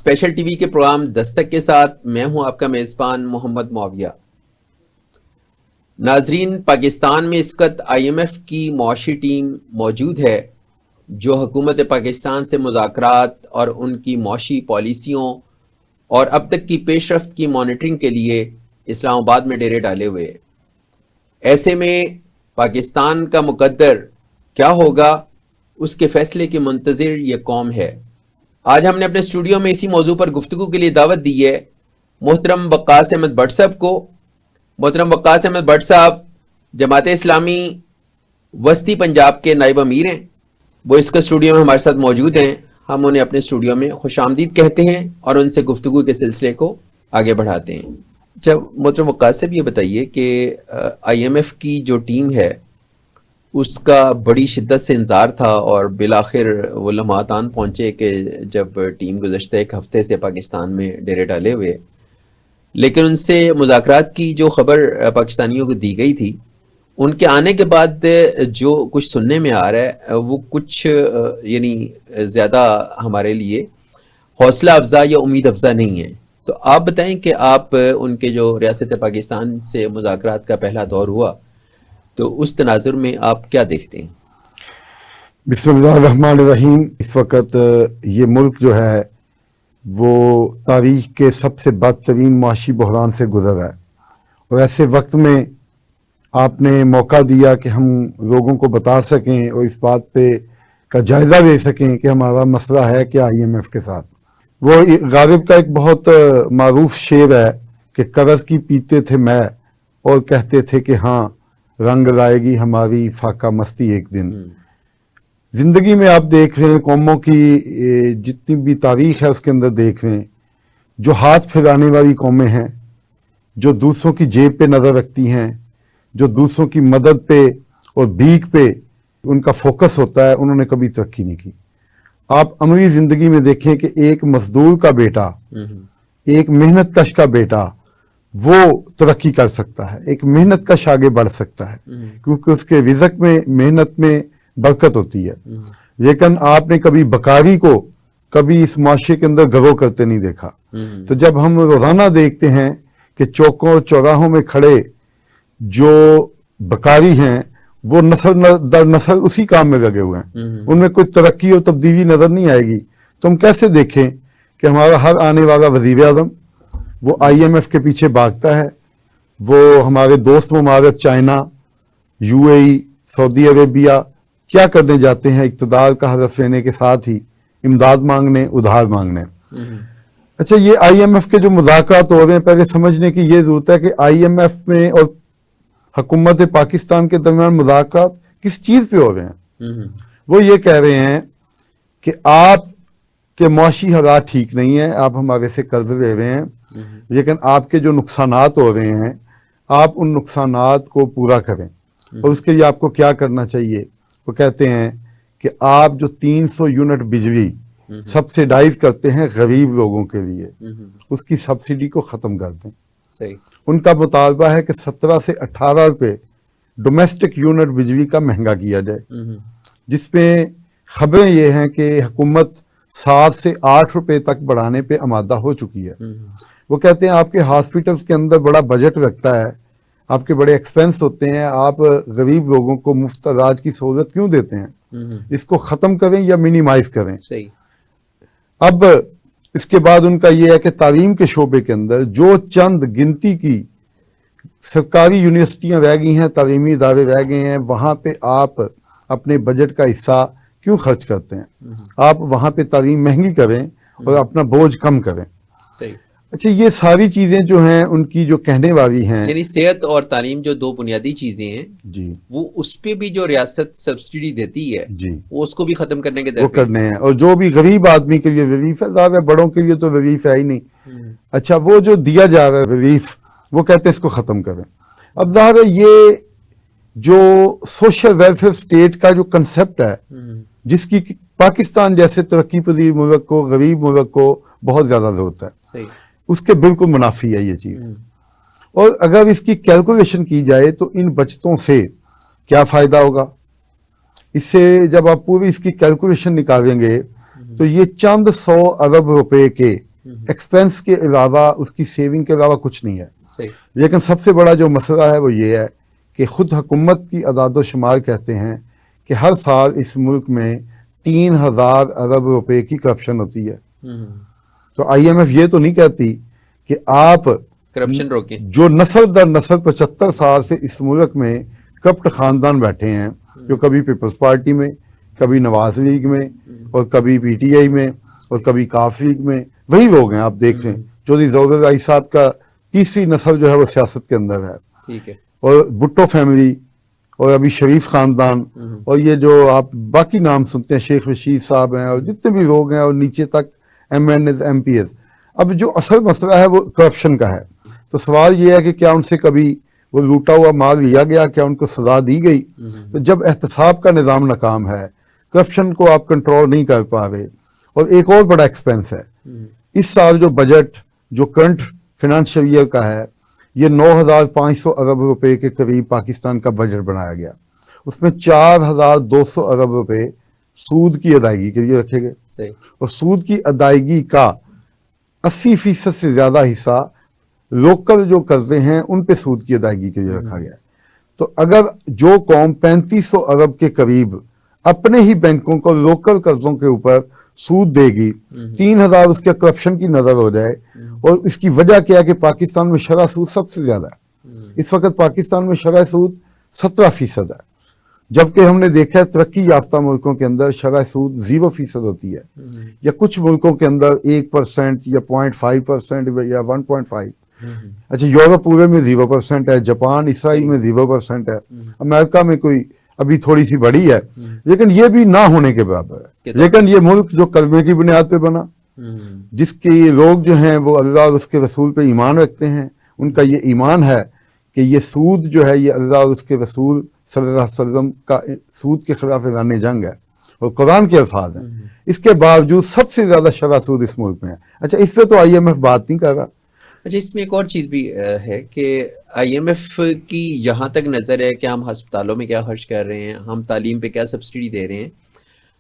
Special TV के programme Dastak के साथ मैं हूं आपका मेजबान मोहम्मद मुआविया। नाजरीन, पाकिस्तान में इस वक्त IMF की मुआशी टीम मौजूद है जो हुकूमत पाकिस्तान से मुज़ाकरात और उनकी मुआशी पॉलिसियों और अब तक की पेशरफ्त की मॉनिटरिंग के लिए इस्लामाबाद में डेरे डाले हुए है। ऐसे में पाकिस्तान का मुकद्दर क्या होगा, उसके फैसले की मुंतज़िर ये कौम है। आज हमने अपने स्टूडियो में इसी मौजू पर गुफ्तगू के लिए दावत दी है मोहतरम वक्कास अहमद भट्ट साहब को। मोहतरम वक्कास अहमद भट्ट साहब जमात इस्लामी वस्ती पंजाब के नायब अमीर हैं। वो इसका स्टूडियो में हमारे साथ मौजूद हैं। हम उन्हें अपने स्टूडियो में खुशामदीद कहते हैं और उनसे गुफ्तगू के सिलसिले को आगे बढ़ाते हैं। जब मोहतरम वक्कास साहब ये बताइए कि IMF की जो टीम है उसका बड़ी शिद्दत से इंतज़ार था और बिलाखिर वो लम्हात आन पहुँचे कि जब टीम गुज़श्ता एक हफ्ते से पाकिस्तान में डेरे डाले हुए, लेकिन उनसे मुज़ाकरात की जो खबर पाकिस्तानियों को दी गई थी, उनके आने के बाद जो कुछ सुनने में आ रहा है वो कुछ यानी ज़्यादा हमारे लिए हौसला अफजा या उम्मीद अफजा नहीं है। तो आप बताएं कि आप उनके जो रियासत पाकिस्तान से मुज़ाकरात का पहला दौर हुआ तो उस तनाजुर में आप क्या देखते हैं? बिस्मिल्लाहिर्रहमानिर्रहीम। इस वक्त ये मुल्क जो है वो तारीख के सबसे बदतरीन माशी बहरान से गुजर रहा है और ऐसे वक्त में आपने मौका दिया कि हम लोगों को बता सकें और इस बात पे का जायज़ा ले सकें कि हमारा मसला है क्या IMF के साथ। वो गालिब का एक बहुत मारूफ शेर है कि कर्ज की पीते थे मैं और कहते थे कि हाँ रंग लाएगी हमारी फाका मस्ती एक दिन। जिंदगी में आप देख रहे हैं कौमों की जितनी भी तारीख है उसके अंदर देख रहे हैं, जो हाथ फैलाने वाली कौमें हैं, जो दूसरों की जेब पे नजर रखती हैं, जो दूसरों की मदद पे और भीख पे उनका फोकस होता है, उन्होंने कभी तरक्की नहीं की। आप अमली जिंदगी में देखें कि एक मजदूर का बेटा, एक मेहनत कश का बेटा वो तरक्की कर सकता है, एक मेहनत कश आगे बढ़ सकता है क्योंकि उसके रिज़्क में मेहनत में बरकत होती है। लेकिन आपने कभी बकारी को कभी इस माशरे के अंदर गरो करते नहीं देखा। तो जब हम रोजाना देखते हैं कि चौकों और चौराहों में खड़े जो बकारी हैं वो नस्ल दर नस्ल उसी काम में लगे हुए हैं, उनमें कोई तरक्की और तब्दीली नजर नहीं आएगी। तो हम कैसे देखें कि हमारा हर आने वाला वजीर आजम वो IMF के पीछे भागता है, वो हमारे दोस्त ममालिक चाइना, UAE, सऊदी अरेबिया क्या करने जाते हैं? इक़्तिदार का हदफ लेने के साथ ही इमदाद मांगने, उधार मांगने। अच्छा, ये IMF के जो मुज़ाकरात हो रहे हैं, पहले समझने की ये जरूरत है कि IMF में और हुकूमत पाकिस्तान के दरमियान मुज़ाकरात किस चीज पे हो रहे हैं। वो ये कह रहे हैं कि आप के मुआशी हालात ठीक नहीं है, आप हमारे से कर्ज ले रहे हैं, लेकिन आपके जो नुकसानात हो रहे हैं आप उन नुकसानात को पूरा करें। और उसके लिए आपको क्या करना चाहिए? वो कहते हैं कि आप जो 300 यूनिट बिजली सब्सिडाइज करते हैं गरीब लोगों के लिए, उसकी सब्सिडी को खत्म कर दें। सही। उनका मुतालबा है कि 17 से 18 रुपए डोमेस्टिक यूनिट बिजली का महंगा किया जाए, जिसमें खबरें ये हैं कि हुकूमत 7 से 8 रुपए तक बढ़ाने पे आमादा हो चुकी है। वो कहते हैं आपके हॉस्पिटल्स के अंदर बड़ा बजट लगता है, आपके बड़े एक्सपेंस होते हैं, आप गरीब लोगों को मुफ्त इलाज की सहूलत क्यों देते हैं? इसको खत्म करें या मिनिमाइज करें। सही। अब इसके बाद उनका यह है कि तालीम के शोबे के अंदर जो चंद गिनती की सरकारी यूनिवर्सिटियां रह गई हैं, तालीमी इदारे रह गए हैं, वहां पे आप अपने बजट का हिस्सा क्यों खर्च करते हैं? आप वहां पे तालीम महंगी करें और अपना बोझ कम करें। सही। अच्छा, ये सारी चीजें जो हैं उनकी जो कहने वाली हैं, यानी सेहत और तालीम जो दो बुनियादी चीजें हैं जी, वो उस पे भी जो रियासत सब्सिडी देती है जी, वो उसको भी खत्म करने के वो करने हैं। और जो भी गरीब आदमी के लिए रिलीफ है, ज़ाहिर है बड़ों के लिए तो रिलीफ है ही नहीं। अच्छा, वो जो दिया जा रहा है रिलीफ, वो कहते हैं इसको खत्म करें। अब ज़ाहिर है ये जो सोशल वेलफेयर स्टेट का जो कंसेप्ट है, जिसकी पाकिस्तान जैसे तरक्की पजीर मुल्क को, गरीब मुल्क को बहुत ज्यादा जरूरत है, उसके बिल्कुल मुनाफी है ये चीज। और अगर इसकी कैलकुलेशन की जाए तो इन बचतों से क्या फायदा होगा? इससे जब आप पूरी इसकी कैलकुलेशन निकालेंगे तो ये चंद 100 अरब रुपए के एक्सपेंस के अलावा, उसकी सेविंग के अलावा कुछ नहीं है। सही। लेकिन सबसे बड़ा जो मसला है वो ये है कि खुद हुकूमत की अदाद शुमार कहते हैं कि हर साल इस मुल्क में 3,000 अरब रुपए की करप्शन होती है। तो IMF ये तो नहीं कहती कि आप करप्शन रोकें। जो नस्ल दर नस्ल 75 साल से इस मुल्क में करप्ट खानदान बैठे हैं, जो कभी पीपल्स पार्टी में, कभी नवाज लीग में, और कभी PTI में, और कभी काफ लीग में, वही लोग हैं। आप देख लें, चौधरी ज़फर भाई साहब का तीसरी नस्ल जो है वो सियासत के अंदर है। ठीक है। और भुट्टो फैमिली, और अभी शरीफ खानदान, और ये जो आप बाकी नाम सुनते हैं, शेख रशीद साहब हैं, और जितने भी लोग हैं, और नीचे तक MNs MPs। अब जो असल मसला है वो करप्शन का है। तो सवाल ये है कि क्या उनसे कभी वो लूटा हुआ माल लिया गया, क्या उनको सजा दी गई? तो जब एहतसाब का निज़ाम नाकाम है, करप्शन को आप कंट्रोल नहीं कर पा रहे, और एक और बड़ा एक्सपेंस है, इस साल जो बजट जो करंट फाइनेंशियल ईयर का है, ये 9,500 अरब रुपए के करीब पाकिस्तान का बजट बनाया गया। उसमें 4,200 अरब रुपए सूद की अदायगी के लिए रखे गए, और सूद की अदायगी का 80% से ज्यादा हिस्सा लोकल जो कर्जे हैं उन पे सूद की अदायगी के लिए रखा गया। तो अगर जो कौम 3500 अरब के करीब अपने ही बैंकों को लोकल कर्जों के ऊपर सूद देगी, 3,000 उसके करप्शन की नजर हो जाए, और इसकी वजह क्या है कि पाकिस्तान में शरह सूद सबसे ज्यादा है। इस वक्त पाकिस्तान में शरह सूद 17% है, जबकि हमने देखा है तरक्की याफ्ता मुल्कों के अंदर शरह सूद 0% होती है, या कुछ मुल्कों के अंदर 1% या 0.5% या 1.5। अच्छा, यूरोप पूरे में 0% है, जापान इसराइल में 0% है, अमेरिका में कोई अभी थोड़ी सी बड़ी है, लेकिन ये भी ना होने के बराबर है। लेकिन ये मुल्क जो कलमे की बुनियाद पे बना, जिसके लोग जो हैं वो अल्लाह और उसके रसूल पे ईमान रखते हैं, उनका ये ईमान है कि ये सूद जो है ये अल्लाह और उसके रसूल सल्लल्लाहु अलैहि वसल्लम का सूद के खिलाफ ऐलान जंग है, और कुरान के अल्फाज हैं। इसके बावजूद सबसे ज्यादा शरह सूद इस मुल्क में है। अच्छा, इस पे तो IMF बात नहीं कर रहा। अच्छा, इसमें एक और चीज़ भी है कि IMF की यहाँ तक नज़र है कि हम हस्पतालों में क्या खर्च कर रहे हैं, हम तालीम पे क्या सब्सिडी दे रहे हैं।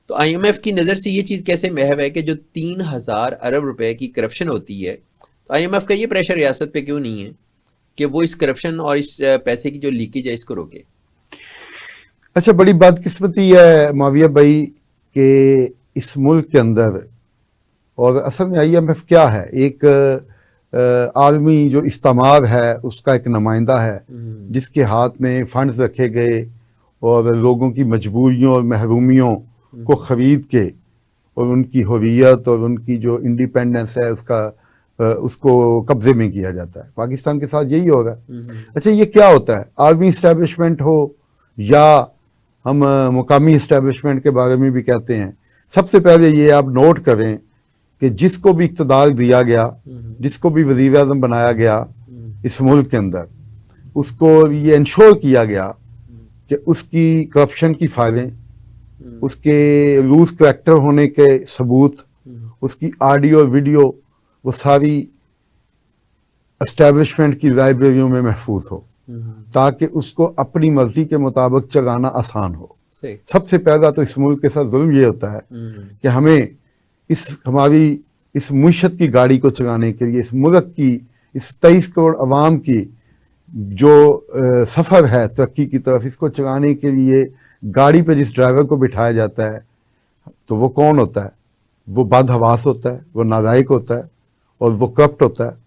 तो IMF की नज़र से ये चीज़ कैसे महव है कि जो 3,000 अरब रुपए की करप्शन होती है, तो IMF का ये प्रेशर रियासत पे क्यों नहीं है कि वो इस करप्शन और इस पैसे की जो लीकेज है इसको रोके? अच्छा, बड़ी बदकिस्मती है माविया भाई कि इस मुल्क के अंदर, और असल में IMF क्या है, एक आलमी जो इस्तेमाल है उसका एक नुमाइंदा है, जिसके हाथ में फंड्स रखे गए और लोगों की मजबूरियों और महरूमियों को खरीद के और उनकी हुर्रियत और उनकी जो इंडिपेंडेंस है उसको कब्जे में किया जाता है। पाकिस्तान के साथ यही होगा। अच्छा, ये क्या होता है, आर्मी इस्टेब्लिशमेंट हो या हम मुकामी इस्टेब्लिशमेंट के बारे में भी कहते हैं, सबसे पहले ये आप नोट करें कि जिसको भी इक़्तिदार दिया गया, जिसको भी वज़ीर आज़म बनाया गया इस मुल्क के अंदर, उसको ये इंश्योर किया गया कि उसकी करप्शन की फाइलें, उसके लूज करैक्टर होने के सबूत, उसकी ऑडियो और वीडियो, वो सारी एस्टेब्लिशमेंट की लाइब्रेरियों में महफूज हो, ताकि उसको अपनी मर्जी के मुताबिक चलाना आसान हो। सबसे पहला तो इस मुल्क के साथ जुल्म ये होता है कि हमें हमारी इस मुइशत की गाड़ी को चलाने के लिए, इस मुल्क की इस 23 करोड़ अवाम की जो सफर है तरक्की की तरफ, इसको चलाने के लिए गाड़ी पे जिस ड्राइवर को बिठाया जाता है, तो वो कौन होता है? वो बदहवास होता है, वो नालायक होता है, और वो करप्ट होता है,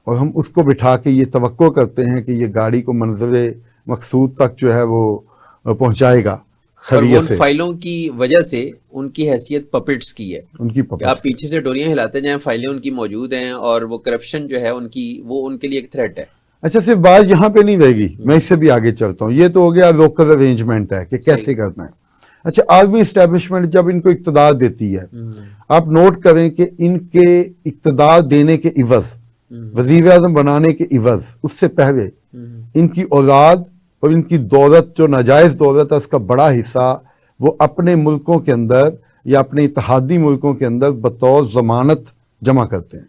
और हम उसको बिठा के ये तवक्को करते हैं कि ये गाड़ी को मंज़िल मकसूद तक जो है वो पहुंचाएगा। और वो उन फाइलों की वजह से उनकी हैसियत पपेट्स की है, उनकी आप पीछे से डोरियां हिलाते जाएं, फाइलें उनकी मौजूद हैं, और वो करप्शन जो है उनकी, वो उनके लिए एक थ्रेट है। अच्छा, सिर्फ बात यहाँ पे नहीं रहेगी, मैं इससे भी आगे चलता हूँ। ये तो हो गया लोकल अरेंजमेंट है कि कैसे करना है। अच्छा, आर्मी इस्टेब्लिशमेंट जब इनको इक़्तिदार देती है, आप नोट करें कि इनके इक़्तिदार देने के इवज, वज़ीर आज़म बनाने के इवज, उससे पहले इनकी औलाद और इनकी दौलत, जो नाजायज दौलत है, उसका बड़ा हिस्सा वो अपने मुल्कों के अंदर या अपने इत्तेहादी मुल्कों के अंदर बतौर जमानत जमा करते हैं।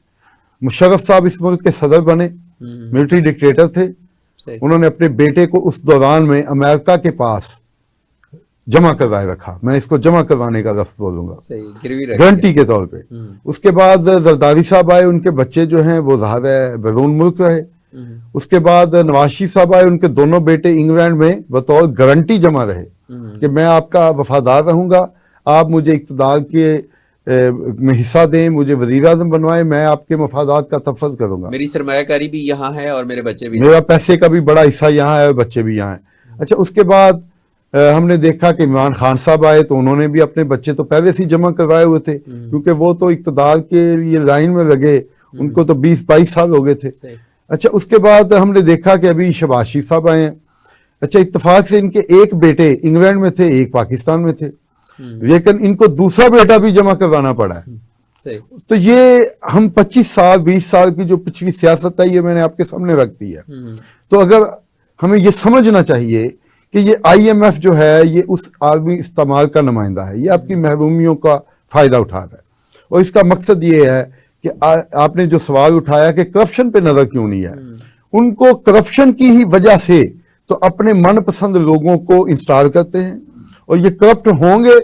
मुशर्रफ साहब इस मुल्क के सदर बने, मिलिट्री डिक्टेटर थे, उन्होंने अपने बेटे को उस दौरान में अमेरिका के पास जमा करवाए रखा, मैं इसको जमा करवाने का लफ्ज बोलूंगा, सही, गिरवी रख गारंटी के तौर पे। उसके बाद जरदारी साहब आए, उनके बच्चे जो हैं वो ज़ाहिर है बैरून मुल्क रहे। उसके बाद नवाज शरीफ साहब आए, उनके दोनों बेटे इंग्लैंड में बतौर गारंटी जमा रहे कि मैं आपका वफादार रहूंगा, आप मुझे इक़्तिदार के में हिस्सा दें, मुझे वज़ीर आज़म बनवाएं, मैं आपके मफादात का तहफ़्फ़ुज़ करूंगा, मेरी सरमायाकारी भी यहाँ है और मेरे बच्चे भी, मेरा पैसे का भी बड़ा हिस्सा यहाँ है और बच्चे भी यहाँ हैं। अच्छा, उसके बाद हमने देखा कि इमरान खान साहब आए तो उन्होंने भी अपने बच्चे तो पहले से ही जमा करवाए हुए थे, क्योंकि वो तो इक़्तिदार के लिए लाइन में लगे, उनको तो 20-22 साल हो गए थे। अच्छा, उसके बाद हमने देखा कि अभी शहबाज शरीफ साहब आए हैं। अच्छा, इत्तेफाक से इनके एक बेटे इंग्लैंड में थे, एक पाकिस्तान में थे, लेकिन इनको दूसरा बेटा भी जमा करवाना पड़ा है। तो ये हम 25 साल 20 साल की जो पिछली सियासत है ये मैंने आपके सामने रख दी है। तो अगर हमें ये समझना चाहिए कि ये IMF जो है ये उस आलमी इस्तेमाल का नुमाइंदा है, ये आपकी महरूमियों का फायदा उठा रहा है, और इसका मकसद ये है कि आपने जो सवाल उठाया कि करप्शन पे नजर क्यों नहीं है, उनको करप्शन की ही वजह से तो अपने मनपसंद लोगों को इंस्टॉल करते हैं, और ये करप्ट होंगे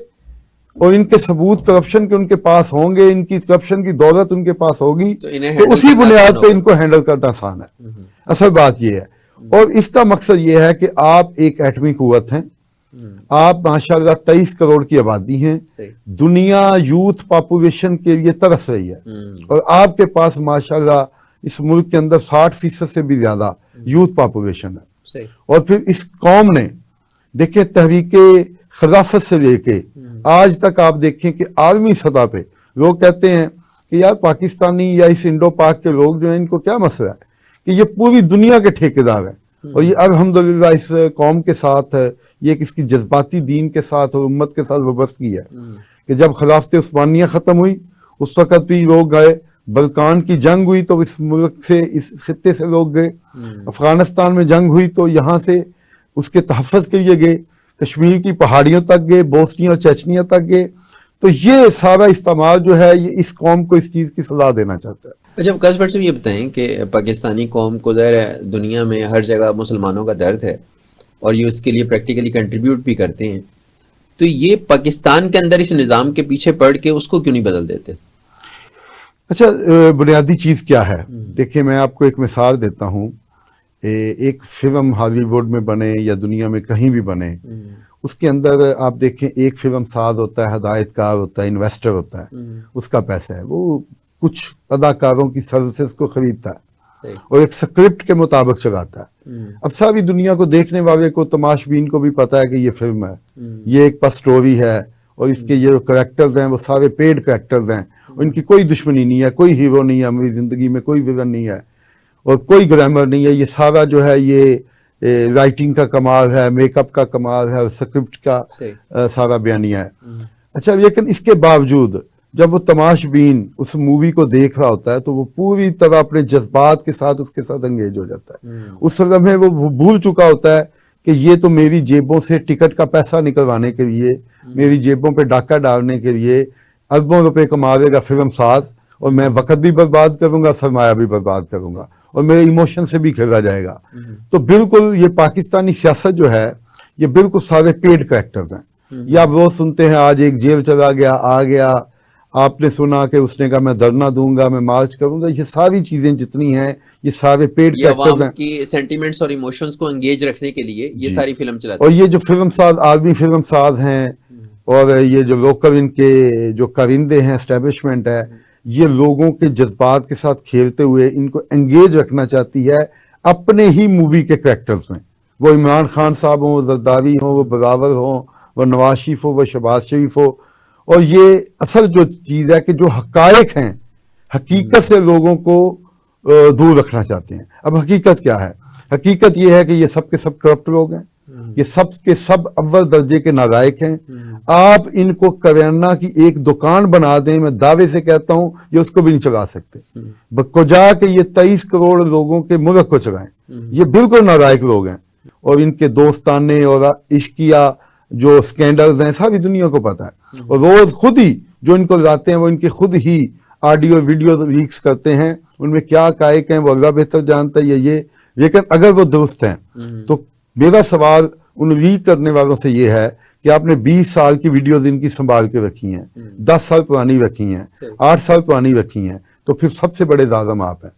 और इनके सबूत करप्शन के उनके पास होंगे, इनकी करप्शन की दौलत उनके पास होगी, तो उसी बुनियाद पे इनको हैंडल करना आसान है। असल बात ये है, और इसका मकसद ये है कि आप एक एटमी कुव्वत हैं, आप माशाल्लाह 23 करोड़ की आबादी हैं, दुनिया यूथ पॉपुलेशन के लिए तरस रही है, और आपके पास माशाल्लाह इस मुल्क के अंदर 60% से भी ज्यादा यूथ पॉपुलेशन है। और फिर इस कौम ने देखिए तहरीके खिलाफत से लेके आज तक आप देखें कि आलमी सतह पे लोग कहते हैं कि यार पाकिस्तानी या इस इंडो पाक के लोग जो हैं इनको क्या मसला है, कि ये पूरी दुनिया के ठेकेदार हैं, और ये अल्हम्दुलिल्लाह इस कौम के साथ है, ये इसकी जज्बाती दीन के साथ और उम्मत के साथ वाबस्तगी है कि जब खिलाफत उस्मानिया खत्म हुई उस वक्त भी लोग गए, बल्कान की जंग हुई तो इस मुल्क से इस खित्ते से लोग गए, अफगानिस्तान में जंग हुई तो यहाँ से उसके तहफ़्फ़ुज़ के लिए गए, कश्मीर की पहाड़ियों तक गए, बोस्निया और चेचनिया तक गए। तो ये सारा इस्तेमाल जो है ये इस कौम को इस चीज़ की सलाह देना चाहता है। अच्छा, काश भट्ट साहब ये बताएं कि पाकिस्तानी कौम को ज़ाहिर है दुनिया में हर जगह मुसलमानों का दर्द है और ये उसके लिए प्रैक्टिकली कंट्रीब्यूट भी करते हैं, तो ये पाकिस्तान के अंदर इस निज़ाम के पीछे पड़ के उसको क्यों नहीं बदल देते? अच्छा, बुनियादी चीज़ क्या है, देखिए मैं आपको एक मिसाल देता हूँ। एक फिल्म हॉलीवुड में बने या दुनिया में कहीं भी बने, उसके अंदर आप देखें एक फिल्म साज होता है, हदायतकार होता है, इन्वेस्टर होता है, उसका पैसा है, वो कुछ अदाकारों की सर्विसेज को खरीदता है और एक स्क्रिप्ट के मुताबिक चलाता है। अब सारी दुनिया को देखने वाले को, तमाशबीन को भी पता है कि ये फिल्म है, ये एक बस स्टोरी है, और इसके ये जो करेक्टर्स हैं वो सारे पेड करेक्टर्स हैं, उनकी कोई दुश्मनी नहीं है, कोई हीरो नहीं है, मेरी जिंदगी में कोई विलन नहीं है और कोई ग्लैमर नहीं है, ये सारा जो है ये राइटिंग का कमाल है, मेकअप का कमाल है, स्क्रिप्ट का सारा बयानिया है। अच्छा, लेकिन इसके बावजूद जब वो तमाशबीन उस मूवी को देख रहा होता है तो वो पूरी तरह अपने जज्बात के साथ उसके साथ एंगेज हो जाता है। उस समय वो भूल चुका होता है कि ये तो मेरी जेबों से टिकट का पैसा निकलवाने के लिए, मेरी जेबों पे डाका डालने के लिए अरबों रुपए कमाएगा फिल्म साज, और मैं वक्त भी बर्बाद करूंगा, सरमाया भी बर्बाद करूंगा, और मेरे इमोशन से भी खेला जाएगा। तो बिल्कुल ये पाकिस्तानी सियासत जो है ये बिल्कुल सारे पेड कैरेक्टर्स हैं। ये आप रोज सुनते हैं, आज एक जेल चला गया, आ गया, आपने सुना कि उसने कहा मैं धरना दूंगा, मैं मार्च करूंगा, ये सारी चीजें जितनी हैं ये सारे पेड कैरेक्टर्स हैं कि सेंटिमेंट्स और इमोशंस को एंगेज रखने के लिए ये सारी फिल्म चलाते हैं। और ये जो फिल्म साज आदमी फिल्म साज हैं और ये जो लोकल इनके जो कारिंदे हैं, एस्टेब्लिशमेंट है, ये लोगों के जज्बात के साथ खेलते हुए इनको एंगेज रखना चाहती है अपने ही मूवी के कैरेक्टर्स में। वो इमरान खान साहब हो, वो जरदारी हो, वो बगावत हो, वो नवाज शरीफ हो, वो शहबाज शरीफ हो। और ये असल जो चीज है कि जो हकायक हैं, हकीकत से लोगों को दूर रखना चाहते हैं। अब हकीकत क्या है? हकीकत ये है कि ये सब के सब करप्ट लोग हैं, ये सब के सब अव्वल दर्जे के नालायक हैं। आप इनको करियाना की एक दुकान बना दें, मैं दावे से कहता हूं ये उसको भी नहीं चला सकते, बकुजा के ये 23 करोड़ लोगों के मुल्क को चलाएं। ये बिल्कुल नालायक लोग हैं और इनके दोस्ताने और इश्किया जो स्कैंडल्स हैं सारी दुनिया को पता है। और रोज खुद ही जो इनको लाते हैं वो इनके खुद ही ऑडियो वीडियो लीक्स करते हैं, उनमें क्या कायक हैं वो अल्लाह बेहतर जानता है ये। लेकिन अगर वो दुरुस्त हैं तो मेरा सवाल उन लीक करने वालों से ये है कि आपने 20 साल की वीडियोस इनकी संभाल के रखी हैं, 10 साल पुरानी रखी हैं, 8 साल पुरानी रखी हैं, तो फिर सबसे बड़े जालिम आप हैं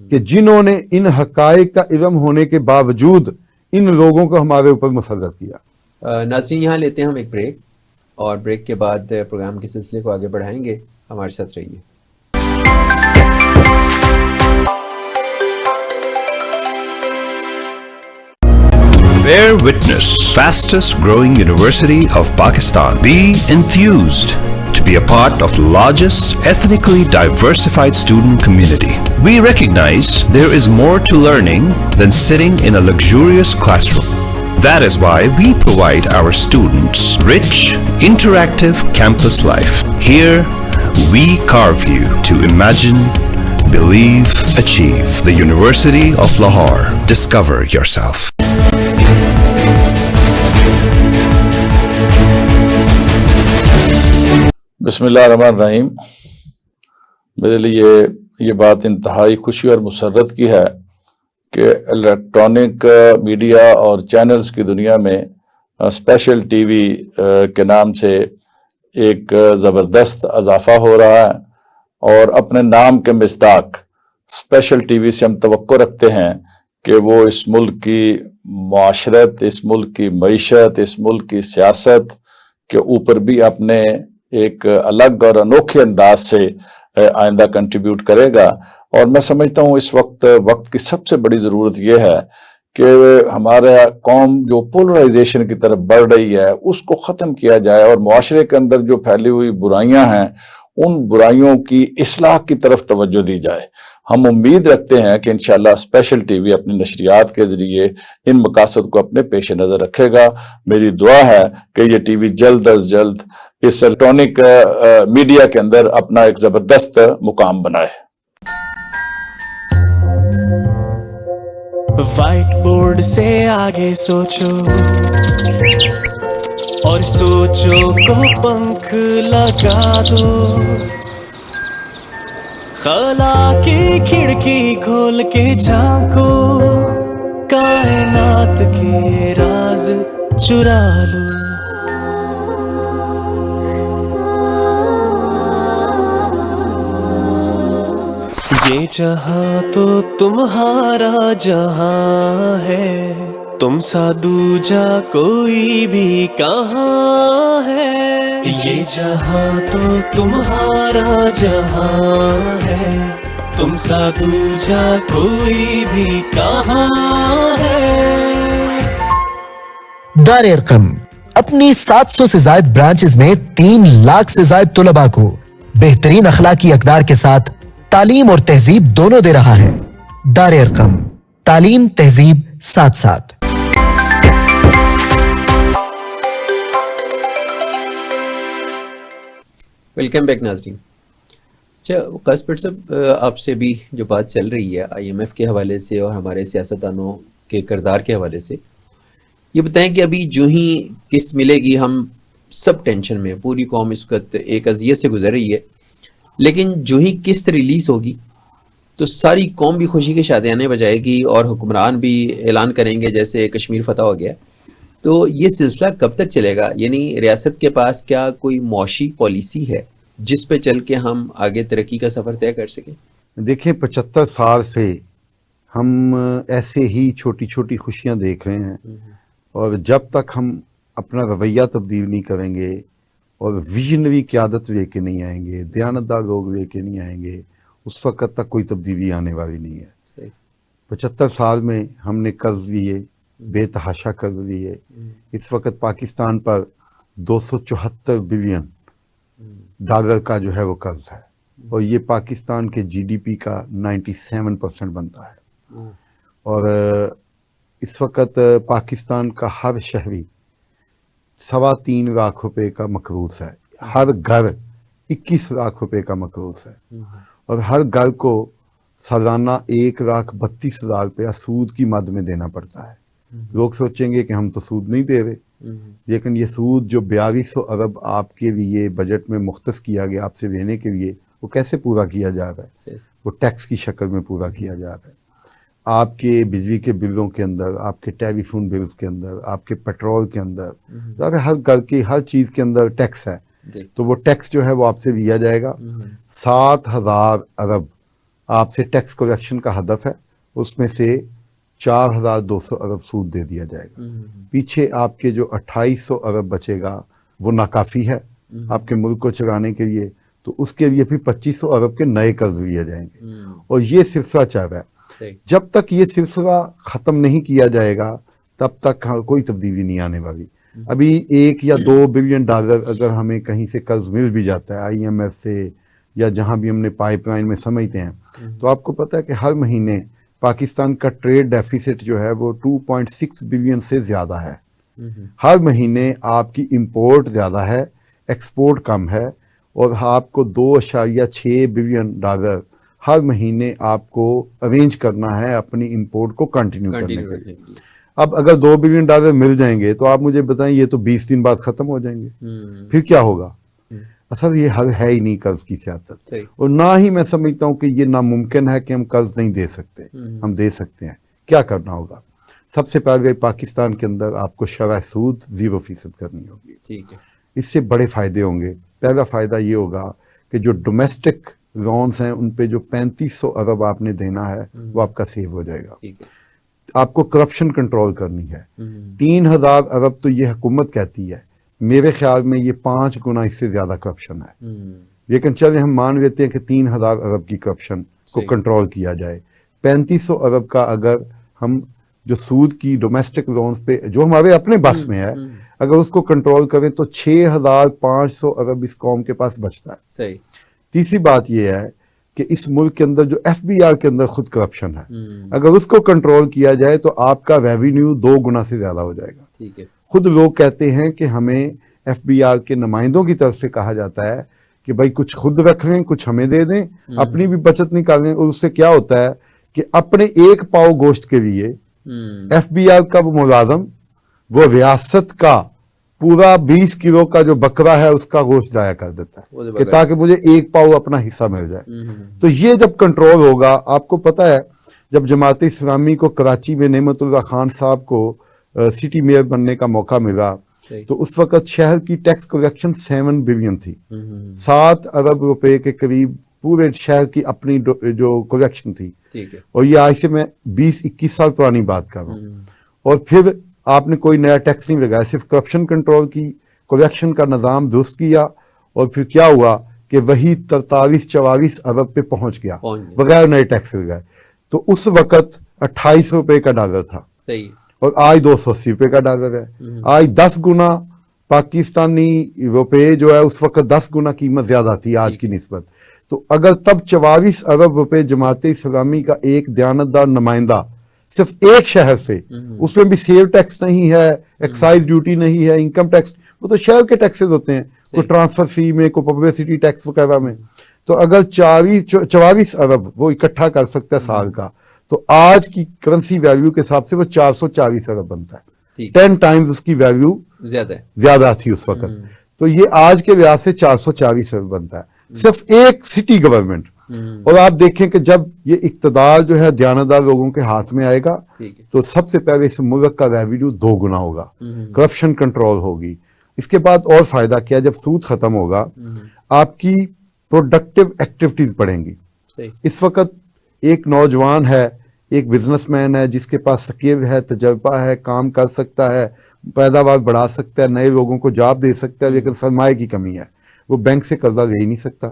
कि जिन्होंने इन हकायक का इल्म होने के बावजूद इन लोगों को हमारे ऊपर मुसल्लत किया। नाज़रीन, यहाँ लेते हैं हम एक ब्रेक, और ब्रेक के बाद प्रोग्राम के सिलसिले को आगे बढ़ाएंगे। हमारे साथ रहिए। Bear witness, fastest growing university of Pakistan. Be enthused to be a part of the largest ethnically diversified student community. We recognize there is more to learning than sitting in a luxurious classroom. That is why we provide our students rich, interactive campus life. Here, we carve you to imagine, believe, achieve. The University of Lahore. Discover yourself. बिस्मिल्लाहिर्रहमानिर्रहीम। मेरे लिए ये बात इंतहाई खुशी और मुसर्रत की है कि इलेक्ट्रॉनिक मीडिया और चैनल्स की दुनिया में स्पेशल टीवी के नाम से एक ज़बरदस्त इजाफा हो रहा है, और अपने नाम के मिस्दाक स्पेशल टीवी से हम तवक्को रखते हैं कि वो इस मुल्क की माशरत, इस मुल्क की मईशत, इस मुल्क की सियासत के ऊपर भी अपने एक अलग और अनोखे अंदाज से आइंदा कंट्रीब्यूट करेगा। और मैं समझता हूँ इस वक्त की सबसे बड़ी ज़रूरत यह है कि हमारा कौम जो पोलराइजेशन की तरफ बढ़ रही है उसको ख़त्म किया जाए, और मुआशरे के अंदर जो फैली हुई बुराइयां हैं उन बुराइयों की इस्लाह की तरफ तवज्जो दी जाए। हम उम्मीद रखते हैं कि इंशाअल्लाह स्पेशल टीवी अपनी नशरियात के जरिए इन मकासद को अपने पेश नज़र रखेगा। मेरी दुआ है कि ये टीवी जल्द अज जल्द इस इलेक्ट्रॉनिक मीडिया के अंदर अपना एक ज़बरदस्त मुकाम बनाए। व्हाइट बोर्ड से आगे सोचो और सोचो को पंख लगा दो, खला की खिड़की खोल के झांको, कायनात के राज चुरा लो। ये जहां तो तुम्हारा जहां है, तुम सा दूजा कोई भी कहाँ है। ये जहां तो तुम्हारा जहां है, तुम सा दूजा कोई भी कहाँ है। दार-ए-अर्कम अपनी 700 से ज्यादा ब्रांचेस में 3 लाख से ज्यादा तुलबा को बेहतरीन अखलाकी अक़दार के साथ तालीम और तहजीब दोनों दे रहा है। दार-ए-अर्कम, तालीम तहजीब साथ साथ। वेलकम बैक नाज़रीन। अच्छा कासपेट साहब, आपसे भी जो बात चल रही है IMF के हवाले से और हमारे सियासतदानों के किरदार के हवाले से, ये बताएं कि अभी जो ही किस्त मिलेगी हम सब टेंशन में, पूरी कौम इस वक्त एक अजियत से गुजर रही है, लेकिन जो ही किस्त रिलीज होगी तो सारी कौम भी खुशी के शादियाने बजाएगी और हुक्मरान भी ऐलान करेंगे जैसे कश्मीर फतह हो गया। तो ये सिलसिला कब तक चलेगा? यानी रियासत के पास क्या कोई मौशी पॉलिसी है जिस पे चल के हम आगे तरक्की का सफर तय कर सकें? देखिए 75 साल से हम ऐसे ही छोटी छोटी खुशियां देख रहे हैं, और जब तक हम अपना रवैया तब्दील नहीं करेंगे और विजनरी क़यादत लेके नहीं आएंगे, दयानतदार लोग लेके नहीं आएंगे, उस वक़्त तक कोई तब्दीली आने वाली नहीं है। 75 साल में हमने कर्ज लिए, बेतहाशा कर्ज लिए। इस वक्त पाकिस्तान पर 274 बिलियन डॉलर का जो है वो कर्ज है, और ये पाकिस्तान के GDP का 97% बनता है। और इस वक्त पाकिस्तान का हर शहरी 3.25 लाख रुपए का मकरूज है, हर घर 21 लाख रुपए का मकरूज है, और हर घर को सालाना 1,32,000 रुपया सूद की मद में देना पड़ता है। लोग सोचेंगे कि हम तो सूद नहीं दे रहे, लेकिन ये सूद जो 4200 अरब आपके लिए बजट में मुख्तस किया गया आपसे लेने के लिए, वो कैसे पूरा किया जा रहा है? वो टैक्स की शक्ल में पूरा किया जा रहा है। आपके बिजली के बिलों के अंदर, आपके टेलीफोन बिल्स के अंदर, आपके पेट्रोल के अंदर, अगर हर घर की हर चीज के अंदर टैक्स है, तो वो टैक्स जो है वो आपसे लिया जाएगा। 7,000 अरब आपसे टैक्स कलेक्शन का हदफ है, उसमें से 4,200 अरब सूद दे दिया जाएगा। पीछे आपके जो 2,800 अरब बचेगा वो नाकाफी है आपके मुल्क को चलाने के लिए, तो उसके लिए फिर 2,500 अरब के नए कर्ज लिए जाएंगे और ये सिलसिला चल रहा है। जब तक ये सिलसिला खत्म नहीं किया जाएगा तब तक कोई तब्दीली नहीं आने वाली। अभी 1 या 2 बिलियन डॉलर अगर हमें कहीं से कर्ज मिल भी जाता है IMF से या जहां भी हमने पाइपलाइन में समझते हैं, तो आपको पता है कि हर महीने पाकिस्तान का ट्रेड डेफिसिट जो है वो 2.6 बिलियन से ज्यादा है। हर महीने आपकी इंपोर्ट ज्यादा है, एक्सपोर्ट कम है, और आपको 2.6 बिलियन डॉलर हर महीने आपको अरेंज करना है अपनी इंपोर्ट को कंटिन्यू करने के लिए। अब अगर 2 बिलियन डॉलर मिल जाएंगे तो आप मुझे बताएं, ये तो 20 दिन बाद खत्म हो जाएंगे, फिर क्या होगा? असल ये हल है ही नहीं कर्ज की सियासत, और ना ही मैं समझता हूं कि ये नामुमकिन है कि हम कर्ज नहीं दे सकते। हम दे सकते हैं। क्या करना होगा? सबसे पहले पाकिस्तान के अंदर आपको शरह सूद 0% करनी होगी। ठीक है, इससे बड़े फायदे होंगे। पहला फायदा ये होगा कि जो डोमेस्टिक लोन्स हैं उन पे जो 3500 अरब आपने देना है वो आपका सेव हो जाएगा। आपको करप्शन कंट्रोल करनी है। 3,000 अरब तो ये हुकूमत कहती है, मेरे ख्याल में ये 5 गुना इससे ज्यादा करप्शन है। लेकिन चले हम मान लेते हैं कि 3,000 अरब की करप्शन को कंट्रोल किया जाए। 3500 अरब का अगर हम जो सूद की डोमेस्टिक लोन्स पे जो हमारे अपने बस में है, अगर उसको कंट्रोल करें तो 6,500 अरब इस कौम के पास बचता है। सही। तीसरी बात यह है कि इस मुल्क के अंदर जो FBR के अंदर खुद करप्शन है, अगर उसको कंट्रोल किया जाए तो आपका रेवेन्यू 2 गुना से ज्यादा हो जाएगा। ठीक है। खुद लोग कहते हैं कि हमें FBR के नुमाइंदों की तरफ से कहा जाता है कि भाई कुछ खुद रख लें, कुछ हमें दे दें, अपनी भी बचत निकालें। और उससे क्या होता है कि अपने 1 पाव गोश्त के लिए FBR का वो मुलाजम वो रियासत का पूरा 20 किलो का जो बकरा है उसका गोश्त जाया कर देता है कि ताकि मुझे 1 पाव अपना हिस्सा मिल जाए। तो ये जब कंट्रोल होगा, आपको पता है जब जमात इस्लामी को कराची में नेमतुल्लाह खान साहब को सिटी मेयर बनने का मौका मिला, तो उस वक्त शहर की टैक्स कलेक्शन 7 बिलियन थी। 7 अरब रुपए के करीब पूरे शहर की अपनी जो कलेक्शन थी। और ये आज से मैं 20-21 साल पुरानी बात कर रहा हूँ। और फिर आपने कोई नया टैक्स नहीं लगाया, सिर्फ करप्शन कंट्रोल की, कलेक्शन का निजाम दुरुस्त किया, और फिर क्या हुआ कि वही 43-44 अरब पे पहुंच गया बगैर नए टैक्स लगाए। तो उस वक्त 28 रुपए का डॉलर था। सही। और आज 280 रुपए का डॉलर है। आज 10 गुना पाकिस्तानी रुपए जो है, उस वक्त 10 गुना कीमत ज्यादा थी आज की निस्बत। तो अगर तब 44 अरब रुपए जमात इस्लामी का एक दयानतदार नुमाइंदा सिर्फ एक शहर से, उसमें भी सेल टैक्स नहीं है, एक्साइज ड्यूटी नहीं है, इनकम टैक्स, वो तो शहर के टैक्सेस होते हैं, कोई ट्रांसफर फी में, कोई पब्लिसिटी टैक्स वगैरह में। तो अगर 44 अरब वो इकट्ठा कर सकता है साल का, तो आज की करेंसी वैल्यू के हिसाब से वो 440 अरब बनता है। 10 टाइम्स उसकी वैल्यू ज्यादा थी उस वक्त। तो ये आज के लिहाज से 440 अरब बनता है सिर्फ एक सिटी गवर्नमेंट। और आप देखें कि जब ये इक्तदार जो है दयानतदार लोगों के हाथ में आएगा, तो सबसे पहले इस मुल्क का रेवेन्यू 2 गुना होगा, करप्शन कंट्रोल होगी। इसके बाद और फायदा क्या, जब सूद खत्म होगा आपकी प्रोडक्टिव एक्टिविटीज बढ़ेंगी। इस वक्त एक नौजवान है, एक बिजनेसमैन है जिसके पास स्किल है, तजर्बा है, काम कर सकता है, पैदावार बढ़ा सकता है, नए लोगों को जॉब दे सकता है, लेकिन सरमाए की कमी है। वो बैंक से कर्जा ले ही नहीं सकता,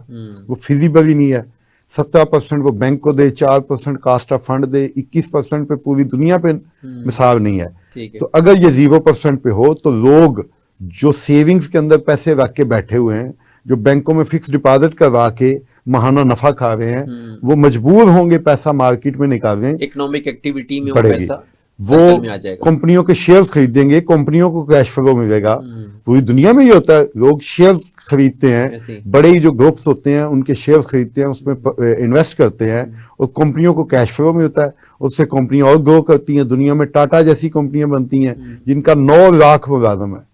वो फिजिबल ही नहीं है। 17% वो बैंक को दे, 4% कास्ट ऑफ फंड दे, 21% पे पूरी दुनिया पे मिसाल नहीं है। तो अगर ये 0% पे हो तो लोग जो सेविंग्स के अंदर पैसे रख के बैठे हुए हैं, जो बैंकों में फिक्स डिपॉजिट करवा के महाना नफा खा रहे हैं, वो मजबूर होंगे पैसा मार्केट में निकालने। इकोनॉमिक एक्टिविटी में बढ़ेगी, वो कंपनियों के शेयर्स खरीदेंगे, कंपनियों को कैश फ्लो मिलेगा। पूरी दुनिया में ये होता है, लोग शेयर्स खरीदते हैं, बड़े ही जो ग्रुप्स होते हैं उनके शेयर्स खरीदते हैं, उसमें इन्वेस्ट करते हैं और कंपनियों को कैश फ्लो मिलता है, उससे कंपनियां और ग्रो करती हैं। दुनिया में टाटा जैसी कंपनियां बनती हैं जिनका 9 लाख मुलाजम है,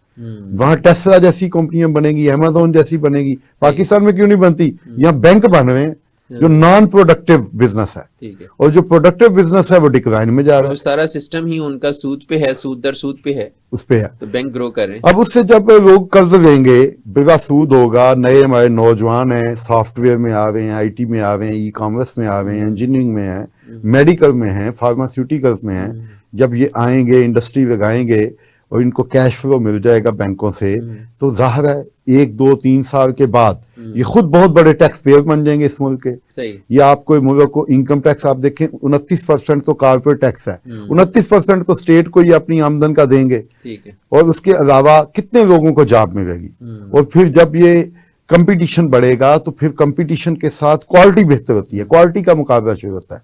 वहां टेस्ला जैसी कंपनियां बनेगी, अमेज़न जैसी बनेगी। पाकिस्तान में क्यों नहीं बनती? यहाँ बैंक बन रहे हैं, जो नॉन प्रोडक्टिव बिजनेस है, ठीक है। और जो प्रोडक्टिव बिजनेस है वो डिक्लाइन में जा रहा तो है, सारा सिस्टम ही उनका सूद पे है, सूद दर सूद पे है, उस पे है। तो बैंक ग्रो कर रहे हैं। अब उससे जब लोग कर्ज लेंगे, बिगा सूद होगा, नए हमारे नौजवान हैं, सॉफ्टवेयर में आ रहे हैं, आईटी में आ रहे हैं, ई कॉमर्स में आ रहे हैं, इंजीनियरिंग में है, मेडिकल में है, फार्मास्यूटिकल्स में है, जब ये आएंगे, इंडस्ट्री लगाएंगे और इनको कैश फ्लो मिल जाएगा बैंकों से, तो जाहिर है 1, 2, 3 साल के बाद ये खुद बहुत बड़े टैक्स पेयर बन जाएंगे इस मुल्क के। सही। ये आपको मुल्क को इनकम टैक्स आप देखें 29% तो कॉर्पोरेट टैक्स है, 29% तो स्टेट को ये अपनी आमदन का देंगे, ठीक है। और उसके अलावा कितने लोगों को जॉब मिलेगी। और फिर जब ये कंपटीशन बढ़ेगा तो फिर कंपटीशन के साथ क्वालिटी बेहतर होती है, क्वालिटी का मुकाबला शुरू होता है।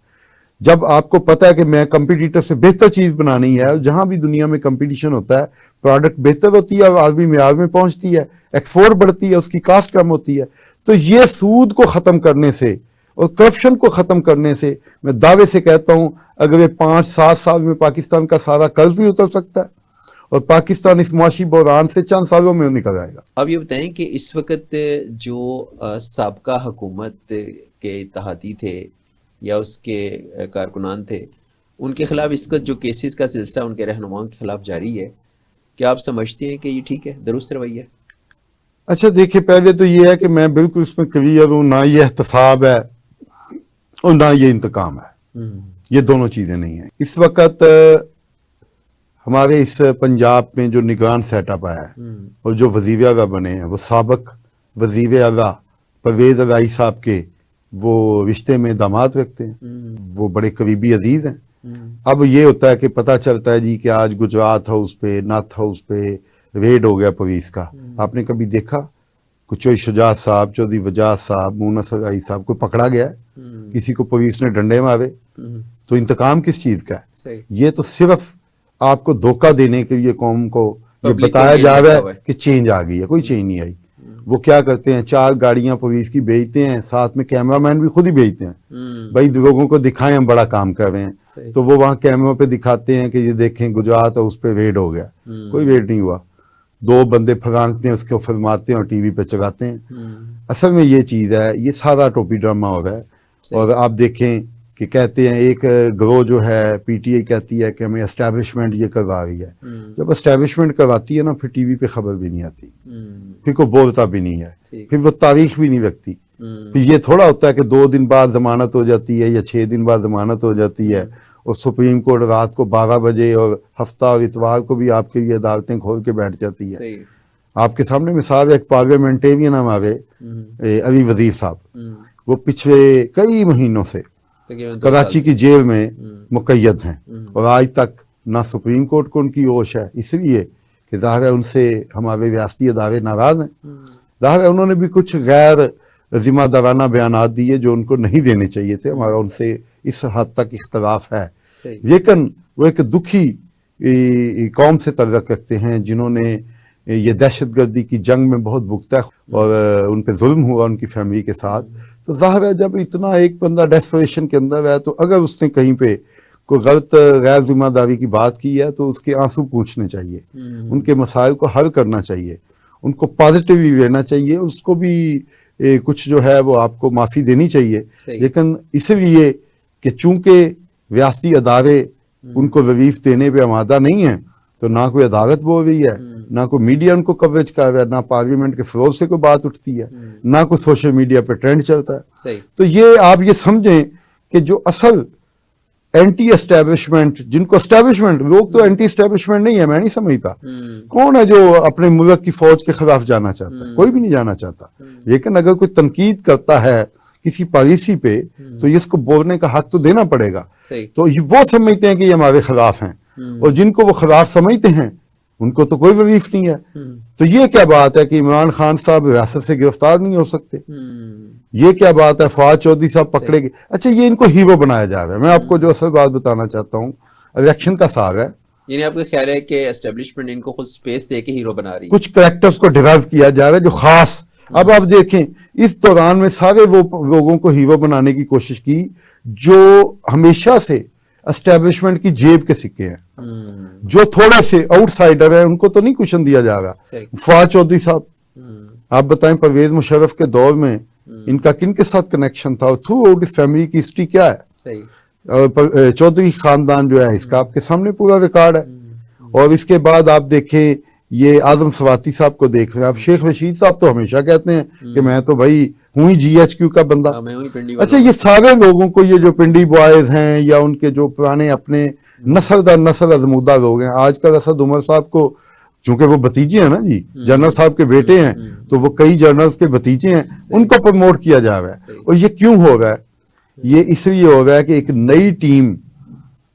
जब आपको पता है कि मैं कंपटीटर से बेहतर चीज बनानी है, जहां भी दुनिया में कंपटीशन होता है, प्रोडक्ट बेहतर होती है, आदमी म्यार में पहुंचती है, एक्सपोर्ट बढ़ती है, उसकी कास्ट कम होती है। तो ये सूद को खत्म करने से और करप्शन को खत्म करने से मैं दावे से कहता हूं अगले 5-7 साल में पाकिस्तान का सारा कर्ज भी उतर सकता है और पाकिस्तान इस मुआशी बहरान से चंद सालों में निकल आएगा। अब ये बताएं कि इस वक्त जो साबका हुकूमत के इत्तेहादी थे या उसके कारकुनान थे, उनके खिलाफ इस वक्त जो केसेस का सिलसिला उनके रहनुमाओं के खिलाफ जारी है, क्या आप समझते हैं कि ये ठीक है, दुरुस्त रवैया? अच्छा देखिए, पहले तो ये है कि मैं बिल्कुल इसमें क्लियर हूं, ना ये एहतसाब है और ना ये इंतकाम है, ये दोनों चीजें नहीं है। इस वक्त हमारे इस पंजाब में जो निगरान सेटअप आया है और जो वजीर आला बने हैं, वो साबिक वजीर आला परवेज अलाई साहब के वो रिश्ते में दामाद रखते हैं, वो बड़े करीबी अजीज हैं। अब ये होता है कि पता चलता है जी कि आज गुजरात हाउस पे, नाथ हाउस पे रेड हो गया पुलिस का। आपने कभी देखा कुछ शुजात साहब, चौधरी वजात साहब, मूना सगाई साहब को पकड़ा गया है? किसी को पुलिस ने डंडे मारे? तो इंतकाम किस चीज का है? ये तो सिर्फ आपको धोखा देने के लिए कौम को ये बताया जा रहा है कि चेंज आ गई है। कोई चेंज नहीं आई। वो क्या करते हैं, 4 गाड़ियां पुलिस की भेजते हैं, साथ में कैमरामैन भी खुद ही भेजते हैं, भाई लोगों को दिखाएं हम बड़ा काम कर रहे हैं। तो वो वहां कैमरों पे दिखाते हैं कि ये देखें गुजरात और उस पर रेड हो गया। कोई रेड नहीं हुआ। 2 बंदे फगांगते हैं, उसको फिल्माते हैं और टीवी पे चलाते हैं। असल में ये चीज है, ये सारा टोपी ड्रामा हो रहा है। और आप देखें कि कहते हैं एक ग्रोह जो है, पीटीआई कहती है कि हमें एस्टैब्लिशमेंट ये करवा रही है। जब एस्टैब्लिशमेंट करवाती है ना, फिर टीवी पे खबर भी नहीं आती, फिर कोई बोलता भी नहीं है, फिर वो तारीख भी नहीं रखती। फिर ये थोड़ा होता है कि 2 दिन बाद जमानत हो जाती है या 6 दिन बाद जमानत हो जाती है और सुप्रीम कोर्ट रात को 12 बजे और हफ्ता और इतवार को भी आपके लिए अदालतें खोल के बैठ जाती है। आपके सामने मिसाल है, एक पार्लियामेंटेरियन हमारे अली वजीर साहब, वो पिछले कई महीनों से कराची की जेल में मुकैयद हैं और आज तक ना सुप्रीम कोर्ट को उनकी होश है, इसलिए कि जाहिर है उनसे हमारे रियासती अदारे नाराज हैं। जाहिर है उन्होंने भी कुछ गैर जिम्मेदाराना बयानात दिए जो उनको नहीं देने चाहिए थे। हमारा उनसे इस हद तक इख्तलाफ है, लेकिन वो एक दुखी कौम से तल्लुक़ रखते हैं जिन्होंने ये दहशतगर्दी की जंग में बहुत भुगता है और उन पे जुल्म हुआ उनकी फैमिली के साथ। तो जाहिर है जब इतना एक बंदा डेस्परेशन के अंदर है, तो अगर उसने कहीं पे कोई गलत गैर जिम्मेदारी की बात की है तो उसके आंसू पूछने चाहिए, उनके मसाइल को हल करना चाहिए, उनको पॉजिटिवली लेना चाहिए, उसको भी कुछ जो है वो आपको माफी देनी चाहिए। लेकिन इसलिए कि चूंकि रियासती अदारे उनको रिलीफ देने पे आमादा नहीं है, तो ना कोई अदालत बोल रही है, ना कोई मीडिया उनको कवरेज कर रहा है, ना पार्लियामेंट के फ्लोर से कोई बात उठती है, ना कोई सोशल मीडिया पे ट्रेंड चलता है। तो ये आप ये समझें कि जो असल एंटी एस्टेब्लिशमेंट, जिनको एस्टेब्लिशमेंट, लोग तो एंटी एस्टेब्लिशमेंट नहीं है, मैं नहीं समझता। कौन है जो अपने मुल्क की फौज के खिलाफ जाना चाहता है? कोई भी नहीं जाना चाहता। लेकिन अगर कोई तनकीद करता है किसी पॉलिसी पे, तो इसको बोलने का हक तो देना पड़ेगा। तो वो समझते हैं कि ये हमारे खिलाफ हैं, और जिनको वो खिलाफ समझते हैं उनको तो कोई रिलीफ नहीं है। तो ये क्या बात है कि इमरान खान साहब रियासत से गिरफ्तार नहीं हो सकते? ये क्या बात है फवाद चौधरी साहब पकड़े गए? अच्छा, ये इनको हीरो बनाया जा रहा है। मैं आपको जो असल बात बताना चाहता हूँ, इलेक्शन का साग है। यानी आपका ख्याल है कि एस्टेब्लिशमेंट इनको खुद स्पेस दे के हीरो बना रही है? कुछ कैरेक्टर्स को डिराइव किया जा रहा है जो खास। अब आप देखें इस दौरान में सारे वो लोगों को हीरो बनाने की कोशिश की जो हमेशा से एस्टेब्लिशमेंट की जेब के सिक्के हैं, जो थोड़े से आउटसाइडर है, उनको तो नहीं कुशन दिया जा रहा। फवाद चौधरी साहब, आप बताएं परवेज मुशर्रफ के दौर में इनका किन के साथ कनेक्शन था, और थ्रू आउट इस फैमिली की हिस्ट्री क्या है। सही। चौधरी खानदान जो है इसका आपके सामने पूरा रिकॉर्ड है। और इसके बाद आप देखें, ये आजम सवाती साहब को देख रहे हैं आप, शेख रशीद साहब तो हमेशा कहते हैं कि मैं तो भाई हूं ही GHQ का बंदा। मैं वही पिंडी वाला अच्छा, ये सारे लोगों को, ये जो पिंडी बॉयज हैं या उनके जो पुराने अपने नस्ल दर नस्ल अजमूदा लोग हैं, आजकल असद उमर साहब को, चूंकि वो भतीजे हैं ना जी, जनरल साहब के बेटे हैं, तो वो कई जनरल्स के भतीजे हैं, उनको प्रमोट किया जा रहा है। और ये क्यों हो रहा है? ये इसलिए हो रहा है कि एक नई टीम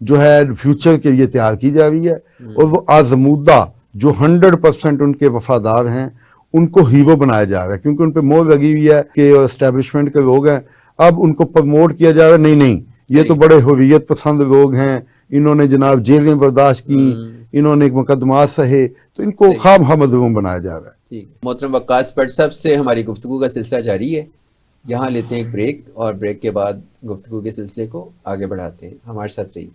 जो है फ्यूचर के लिए तैयार की जा रही है, और वो आजमूदा जो 100% उनके वफादार हैं उनको हीरो बनाया जा रहा है, क्योंकि उन पे मोहर लगी हुई है कि एस्टेब्लिशमेंट के लोग हैं। अब उनको प्रमोट किया जा रहा है, नहीं नहीं, ये तो बड़े हुर्रियत पसंद लोग हैं, इन्होंने जनाब जेलें बर्दाश्त की, इन्होंने एक मुकदमात सहे, तो इनको खामखा मजलूम बनाया जा रहा है। ठीक। मोहतरम वक्कास भट्ट साहब से हमारी गुफ्तगू का सिलसिला जारी है। यहाँ लेते हैं एक ब्रेक, और ब्रेक के बाद गुफ्तगू के सिलसिले को आगे बढ़ाते हैं। हमारे साथ रहिए।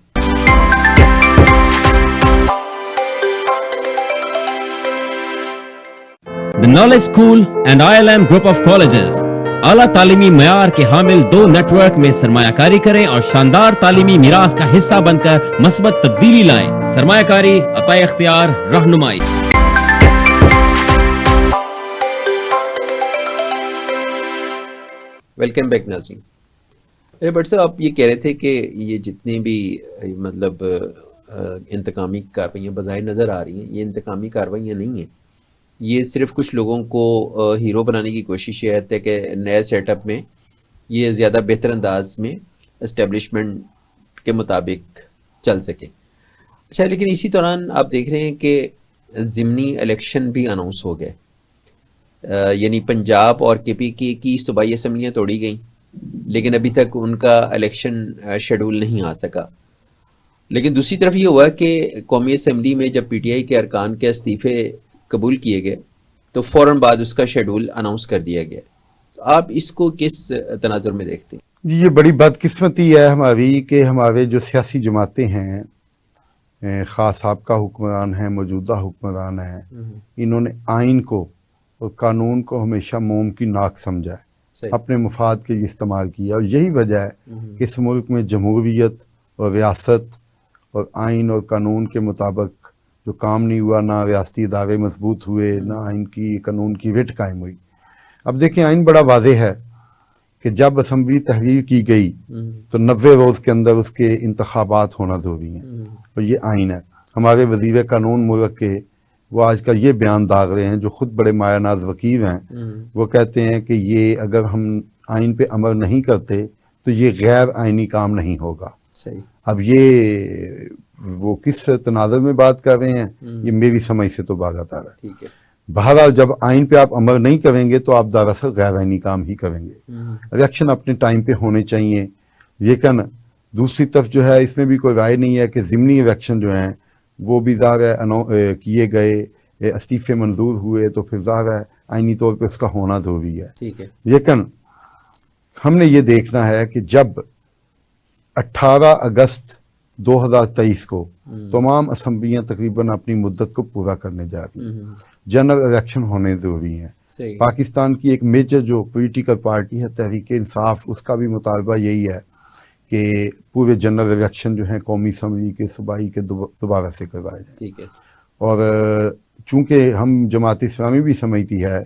The Knowledge School and ILM Group of Colleges आला तालीमी मयार के हामिल 2 नेटवर्क में सरमायाकारी करें और शानदार तालीमी मीरास का हिस्सा बनकर मस्बत तब्दीली लाएं। सरमायाकारी, अताए इख्तियार, रहनुमाई। वेलकम बैक नाज़रीन। भट्ट साहब, आप ये कह रहे थे कि ये जितनी भी मतलब इंतकामी कार्रवाइयाँ बज़ाहिर नज़र आ रही हैं, ये इंतकामी कार्रवाइयाँ नहीं हैं, ये सिर्फ कुछ लोगों को हीरो बनाने की कोशिश है कि नए सेटअप में ये ज़्यादा बेहतर अंदाज में इस्टेब्लिशमेंट के मुताबिक चल सके। अच्छा, लेकिन इसी दौरान आप देख रहे हैं कि ज़िमनी इलेक्शन भी अनाउंस हो गए, यानी पंजाब और KP की सूबाई असम्बलियाँ तोड़ी गई, लेकिन अभी तक उनका इलेक्शन शेड्यूल नहीं आ सका। लेकिन दूसरी तरफ ये हुआ कि कौमी असम्बली में जब PTI के अरकान के इस्तीफ़े कबूल किए गए तो फ़ौरन बाद उसका शेड्यूल अनाउंस कर दिया गया। तो आप इसको किस तनाजुर में देखते हैं? ये बड़ी बदकिस्मती है हमारी कि हमारे जो सियासी जमातें हैं, ख़ास आपका हुक्मरान है, मौजूदा हुक्मरान है, इन्होंने आइन को और कानून को हमेशा मोम की नाक समझा है, अपने मुफाद के लिए इस्तेमाल किया। और यही वजह है कि इस मुल्क में जमहूरियत और रियासत और आइन और कानून के मुताबिक जो काम नहीं हुआ, ना रियासती इदारे मजबूत हुए, ना आइन की कानून की रिट कायम हुई। अब देखें, आइन बड़ा वाज़ेह है कि जब असम्बली तहरीर की गई तो 90 रोज़ के अंदर उसके इंतखाबात होना ज़रूरी हैं, और ये आइन है। हमारे वज़ीर कानून मुल्क के वो आजकल ये बयान दाग रहे हैं, जो खुद बड़े मायानाज वकील हैं, वो कहते हैं कि ये अगर हम आइन पे अमल नहीं करते तो ये गैर आइनी काम नहीं होगा। सही। अब ये वो किस तनाज़ुर में बात कर रहे हैं, ये मेरी समझ से तो बात आ रहा है। ठीक है। बहरहाल जब आइन पे आप अमल नहीं करेंगे तो आप दरअसल गैर आइनी काम ही करेंगे। इलेक्शन अपने टाइम पे होने चाहिए, लेकिन दूसरी तरफ जो है इसमें भी कोई राय नहीं है कि ज़िमनी इलेक्शन जो हैं वो भी ज़ाहिर किए गए, इस्तीफ़े मंजूर हुए, तो फिर ज़ाहिर है आइनी तौर पर उसका होना ज़रूरी है। ठीक है। लेकिन हमने ये देखना है कि जब 18 अगस्त 2023 को तमाम असम्बलियाँ तकरीबन अपनी मुद्दत को पूरा करने जा रही हैं, जनरल इलेक्शन होने ज़रूरी हैं। पाकिस्तान की एक मेजर जो पॉलिटिकल पार्टी है तहरीक इंसाफ, उसका भी मुतालबा यही है कि पूरे जनरल इलेक्शन जो हैं कौमी असम्बली के सूबाई के दोबारा से करवाए जाए। ठीक है। और चूंकि हम जमात इस्लामी भी समझती है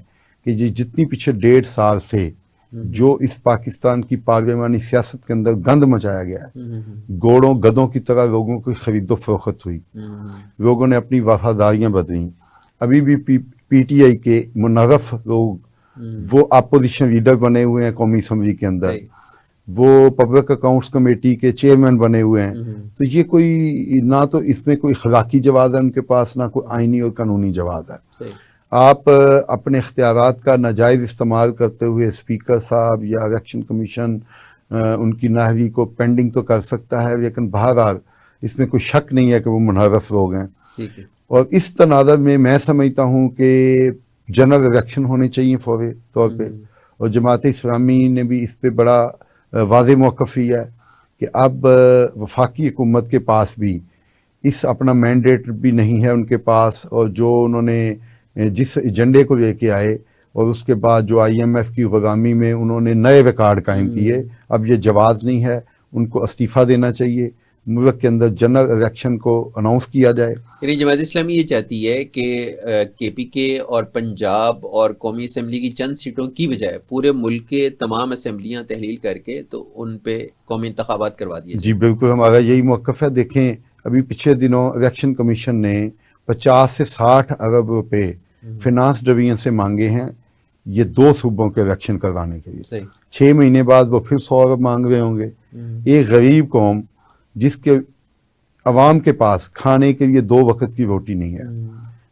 कि जितनी पिछले 1.5 साल से जो इस पाकिस्तान की पार्लियामानी सियासत के अंदर गंद मचाया गया है, घोड़ों गधों की तरह लोगों की खरीदो फरोख्त हुई, लोगों ने अपनी वफादारियां बदली। अभी भी PTI के मुनर्रफ लोग वो अपोजिशन लीडर बने हुए हैं कौमी असम्बली के अंदर, वो पब्लिक अकाउंट्स कमेटी के चेयरमैन बने हुए हैं। तो ये कोई ना तो इसमें कोई अखलाकी जवाब है उनके पास, ना कोई आइनी और कानूनी जवाब है। आप अपने इख्तियारात का नाजायज़ इस्तेमाल करते हुए स्पीकर साहब या इलेक्शन कमीशन उनकी नाहवी को पेंडिंग तो कर सकता है, लेकिन बहरहाल इसमें कोई शक नहीं है कि वो मुनहरफ लोग हैं। ठीक है। और इस तनाज़ुर में मैं समझता हूँ कि जनरल इलेक्शन होने चाहिए फौरी तौर पे, और जमात इस्लामी ने भी इस पे बड़ा वाज़ेह मौक़िफ़ लिया है कि अब वफाकी हुकूमत के पास भी इस अपना मैंडेट भी नहीं है उनके पास, और जो उन्होंने जिस एजेंडे को लेके आए और उसके बाद जो IMF की गुलामी में उन्होंने नए रिकॉर्ड कायम किए, अब ये जवाज नहीं है, उनको इस्तीफा देना चाहिए, मुल्क के अंदर जनरल इलेक्शन को अनाउंस किया जाए। यानी जमात इस्लामी ये चाहती है कि KPK और पंजाब और कौमी असम्बली की चंद सीटों की बजाय पूरे मुल्क के तमाम असम्बलियाँ तहलील करके तो उन पे कौमी इंतखाबात करवा दिए जी बिल्कुल, हमारा यही मौक़िफ़ है। देखें, अभी पिछले दिनों इलेक्शन कमीशन ने 50 से 60 अरब रुपए फिनांस डिवीजन से मांगे हैं ये 2 सूबों के इलेक्शन करवाने के लिए। सही 6 महीने बाद वो फिर 100 अरब मांग रहे होंगे। एक गरीब कौम जिसके अवाम के पास खाने के लिए 2 वक्त की रोटी नहीं है,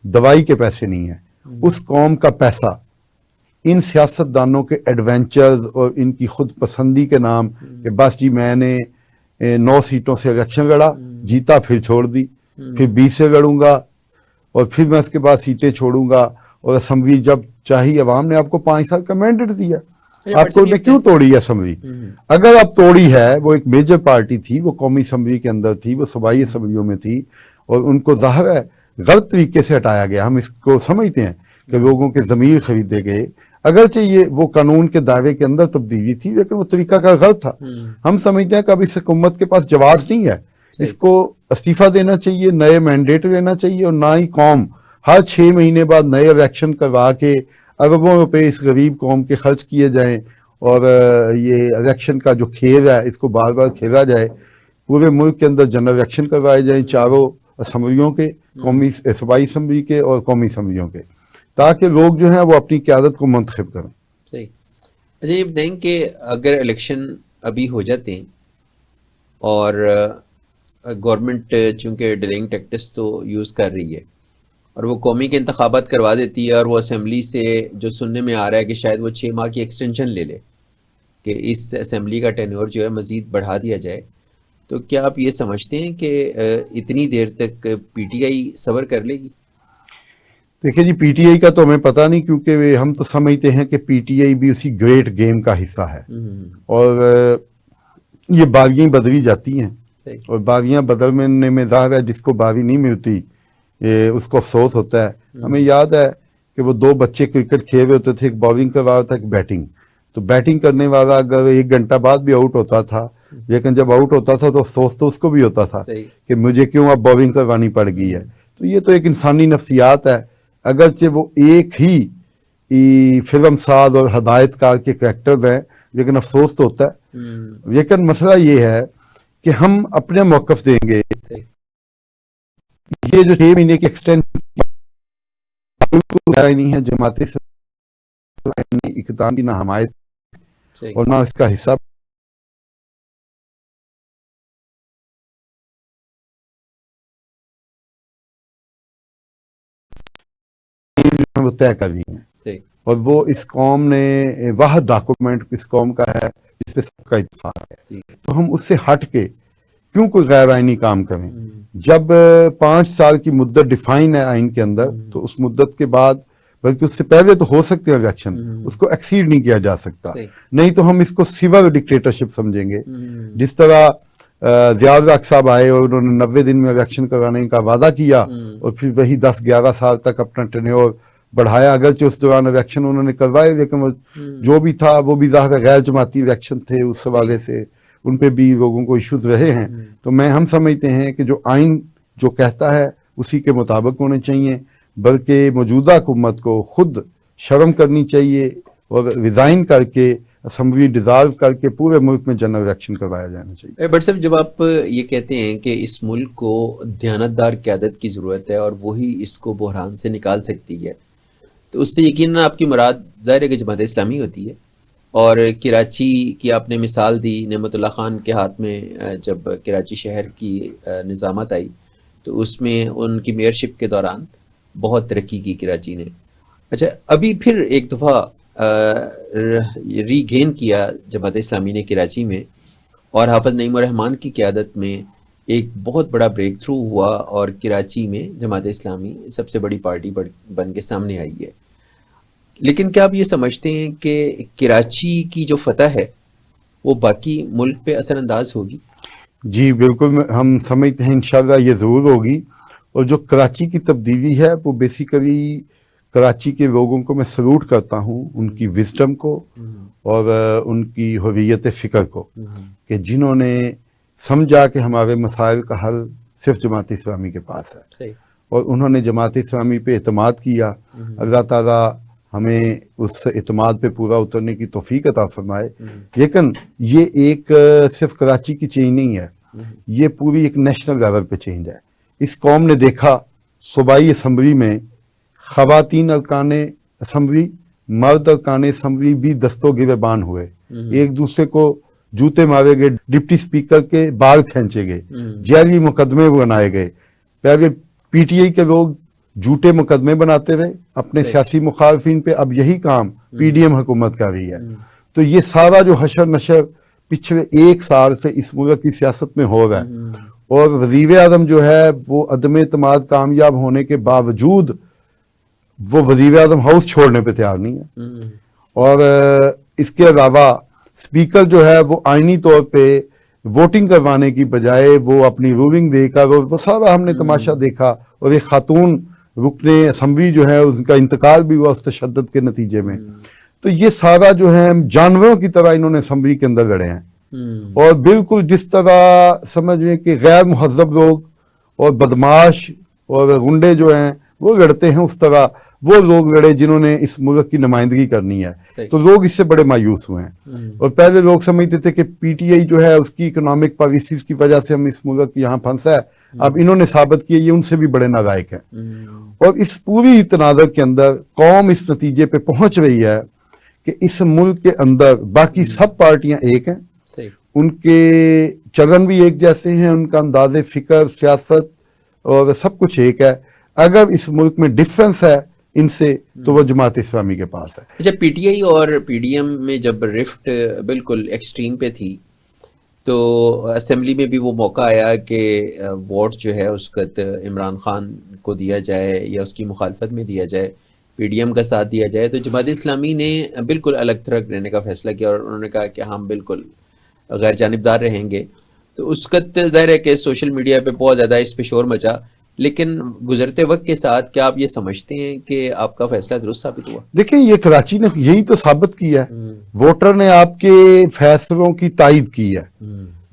दवाई के पैसे नहीं है, उस कौम का पैसा इन सियासतदानों के एडवेंचर्स और इनकी खुद पसंदी के नाम कि बस जी मैंने 9 सीटों से इलेक्शन लड़ा, जीता, फिर छोड़ दी, फिर 20 से लड़ूंगा और फिर मैं उसके बाद सीटें छोड़ूंगा, और असम्बली जब चाहिए, अवाम ने आपको 5 साल का मैंडेट दिया, आपको ने क्यों तोड़ी है असम्बली? अगर आप तोड़ी है, वो एक मेजर पार्टी थी, वो कौमी असम्बली के अंदर थी, वो सूबाई असम्बलियों में थी, और उनको जाहिर है गलत तरीके से हटाया गया। हम इसको समझते हैं कि लोगों के ज़मीर खरीदे गए, अगरचे ये वो कानून के दायरे के अंदर तब्दीली थी, लेकिन वो तरीका का गलत था। हम समझते हैं कि अब इस हुकूमत के पास जवाब नहीं है, इसको इस्तीफा देना चाहिए, नए मैंडेट लेना चाहिए, और ना ही कौम हर 6 महीने बाद नए इलेक्शन करवा के अरबों रुपए इस गरीब कौम के खर्च किए जाएं, और ये इलेक्शन का जो खेल है इसको बार बार खेला जाए। पूरे मुल्क के अंदर जनरल इलेक्शन करवाए जाएं, चारों असम्बलियों के, कौमी सूबाई असम्बली के और कौमी असम्बलियों के, ताकि लोग जो हैं वो अपनी क़यादत को मुंतखब करें। सही। अच्छा, ये बताएं कि अगर इलेक्शन अभी हो जाते हैं और गवर्नमेंट चूंकि डिलेइंग टैक्टिक्स तो यूज़ कर रही है और वो कौमी के इंतखाबात करवा देती है, और वो असम्बली से जो सुनने में आ रहा है कि शायद वो 6 माह की एक्सटेंशन ले ले कि इस असम्बली का टेन्योर जो है मज़ीद बढ़ा दिया जाए, तो क्या आप ये समझते हैं कि इतनी देर तक PTI सब्र कर लेगी? देखिए जी, PTI का तो हमें पता नहीं, क्योंकि हम तो समझते हैं कि PTI भी उसी ग्रेट गेम का हिस्सा है, और ये बागियां बदली जाती हैं, और बागियां बदलने में ज़ाहिर है जिसको बागी नहीं मिलती उसको अफसोस होता है। हमें याद है कि वो 2 बच्चे क्रिकेट खेल रहे होते थे, एक बॉलिंग कर रहा था, एक बैटिंग। तो बैटिंग करने वाला अगर 1 घंटा बाद भी आउट होता था, लेकिन जब आउट होता था तो अफसोस तो उसको भी होता था कि मुझे क्यों अब बॉलिंग करवानी पड़ गई है। तो ये तो एक इंसानी नफ्सियात है, अगरचे वो एक ही फिल्म साज और हदायतकार के कैरेक्टर्स हैं, लेकिन अफसोस तो होता है। लेकिन मसला ये है कि हम अपने मौक़िफ़ देंगे, ये जो 6 महीने की एक्सटेंशन नहीं है, जमात इस्लामी इक़दाम की ना हमायत और ना इसका हिस्सा। वो तय कर रही है, और वो इस कौम ने वह डॉक्यूमेंट इस कौम का है जिस पे सबका इत्तेफाक है, तो हम उससे हट के क्यों कोई गैर आइनी काम करें? जब 5 साल की मुद्दत डिफाइन है आइन के अंदर, तो उस मुद्दत के बाद, बल्कि उससे पहले तो हो सकते हैं इलेक्शन, उसको एक्सीड नहीं किया जा सकता। नहीं तो हम इसको सिविल डिक्टेटरशिप समझेंगे। जिस तरह ज़ियाउल हक साहब आए और उन्होंने 90 दिन में इलेक्शन करवाने का वादा किया, और फिर वही 10-11 साल तक अपना टेन्योर बढ़ाया, अगरचे उस दौरान इलेक्शन उन्होंने करवाए, लेकिन वो जो भी था वो भी ज़ाहिर गैर जमाती इलेक्शन थे, उस हवाले से उन पे भी लोगों को इश्यूज रहे हैं। तो हम समझते हैं कि जो आइन जो कहता है उसी के मुताबिक होने चाहिए, बल्कि मौजूदा हुकूमत को खुद शर्म करनी चाहिए और रिजाइन करके असम्बली डिज़ाल्व करके पूरे मुल्क में जनरल इलेक्शन करवाया जाना चाहिए। बट साहब, जब आप ये कहते हैं कि इस मुल्क को दयानतदार क़यादत की ज़रूरत है और वही इसको बहरान से निकाल सकती है, तो उससे यकीनन आपकी मुराद ज़ाहिर है कि जमात इस्लामी होती है। और कराची की आपने मिसाल दी, नेमतुल्लाह खान के हाथ में जब कराची शहर की निज़ामत आई तो उसमें उनकी मेयरशिप के दौरान बहुत तरक्की की कराची ने। अच्छा, अभी फिर एक दफ़ा रीगेन किया जमात इस्लामी ने कराची में, और हाफिज़ नईमुर रहमान की क़यादत में एक बहुत बड़ा ब्रेक थ्रू हुआ और कराची में जमात इस्लामी सबसे बड़ी पार्टी बन के सामने आई है। लेकिन क्या आप ये समझते हैं कि कराची की जो फतह है वो बाकी मुल्क पे असरअंदाज होगी? जी बिल्कुल, हम समझते हैं इंशाल्लाह ये ज़रूर होगी। और जो कराची की तब्दीली है वो बेसिकली कराची के लोगों को मैं सलूट करता हूँ, उनकी विजडम को और उनकी हुर्रियत फ़िक्र को, कि जिन्होंने समझा कि हमारे मसाइल का हल सिर्फ जमात इस्लामी के पास है और उन्होंने जमात इस्लामी पे एतमाद किया। अल्लाह ताला हमें उस एतमाद पे पूरा उतरने की तौफीक अता फरमाए। लेकिन ये एक सिर्फ कराची की चेंज नहीं है, ये पूरी एक नेशनल लेवल पे चेंज है। इस कौम ने देखा सूबाई असम्बली में खवातीन अरकान असम्बली, मर्द अरकान असम्बली भी दस्तों गिरबान हुए, एक दूसरे को जूते मारे गए, डिप्टी स्पीकर के बाल खींचे गए, जैली मुकदमे बनाए गए। पहले पीटीआई के लोग झूठे मुकदमे बनाते रहे अपने सियासी मुखालफिन पे, अब यही काम पीडीएम हुकूमत कर रही है। तो ये सारा जो हशर नशर पिछले 1 साल से इस मुल्क की सियासत में हो रहा है, और वज़ीर आज़म जो है वो अदम एतमाद कामयाब होने के बावजूद वो वज़ीर आज़म हाउस छोड़ने पे तैयार नहीं है। और इसके अलावा स्पीकर जो है वो आईनी तौर पे वोटिंग करवाने की बजाय वो अपनी रूलिंग देकर, और वो सारा हमने तमाशा देखा। और एक खातून रुकने असम्बली जो है उसका इंतकाल भी हुआ उस तशद्दुद के नतीजे में। तो ये सारा जो है जानवरों की तरह इन्होंने असम्बली के अंदर लड़े हैं, और बिल्कुल जिस तरह समझ कि गैर मुहज़्ज़ब लोग और बदमाश और गुंडे जो हैं वो लड़ते हैं, उस तरह वो लोग लड़े जिन्होंने इस मुल्क की नुमाइंदगी करनी है। तो लोग इससे बड़े मायूस हुए हैं। और पहले लोग समझते थे कि पीटीआई जो है उसकी इकोनॉमिक पॉलिसीज की वजह से हम इस मुल्क यहाँ फंसा है। अब इन्होंने साबित किया ये उनसे भी बड़े नालायक हैं। और इस पूरी तनाज़ुर के अंदर कौम इस नतीजे पे पहुंच रही है कि इस मुल्क के अंदर बाकी सब पार्टियां एक हैं, उनके चलन भी एक जैसे हैं, उनका अंदाज़े फिक्र, सियासत और सब कुछ एक है। अगर इस मुल्क में डिफरेंस है इनसे तो वो जमात इस्लामी के पास है। अच्छा, पीटीआई और पीडीएम में जब रिफ्ट बिल्कुल एक्सट्रीम पे थी तो असेंबली में भी वो मौका आया कि वोट जो है उस वक्त इमरान खान को दिया जाए या उसकी मुखालफत में दिया जाए, पीडीएम का साथ दिया जाए। तो जमात इस्लामी ने बिल्कुल अलग थलग रहने का फैसला किया और उन्होंने कहा कि हम बिल्कुल गैर जानिबदार रहेंगे। तो उस वक्त ज़ाहिर है कि सोशल मीडिया पे बहुत ज़्यादा इस पे शोर मचा, लेकिन गुजरते वक्त के साथ क्या आप ये समझते हैं कि आपका फैसला दुरुस्त साबित हुआ? देखिए, ये कराची ने यही तो साबित किया है। वोटर ने आपके फैसलों की तायद की है।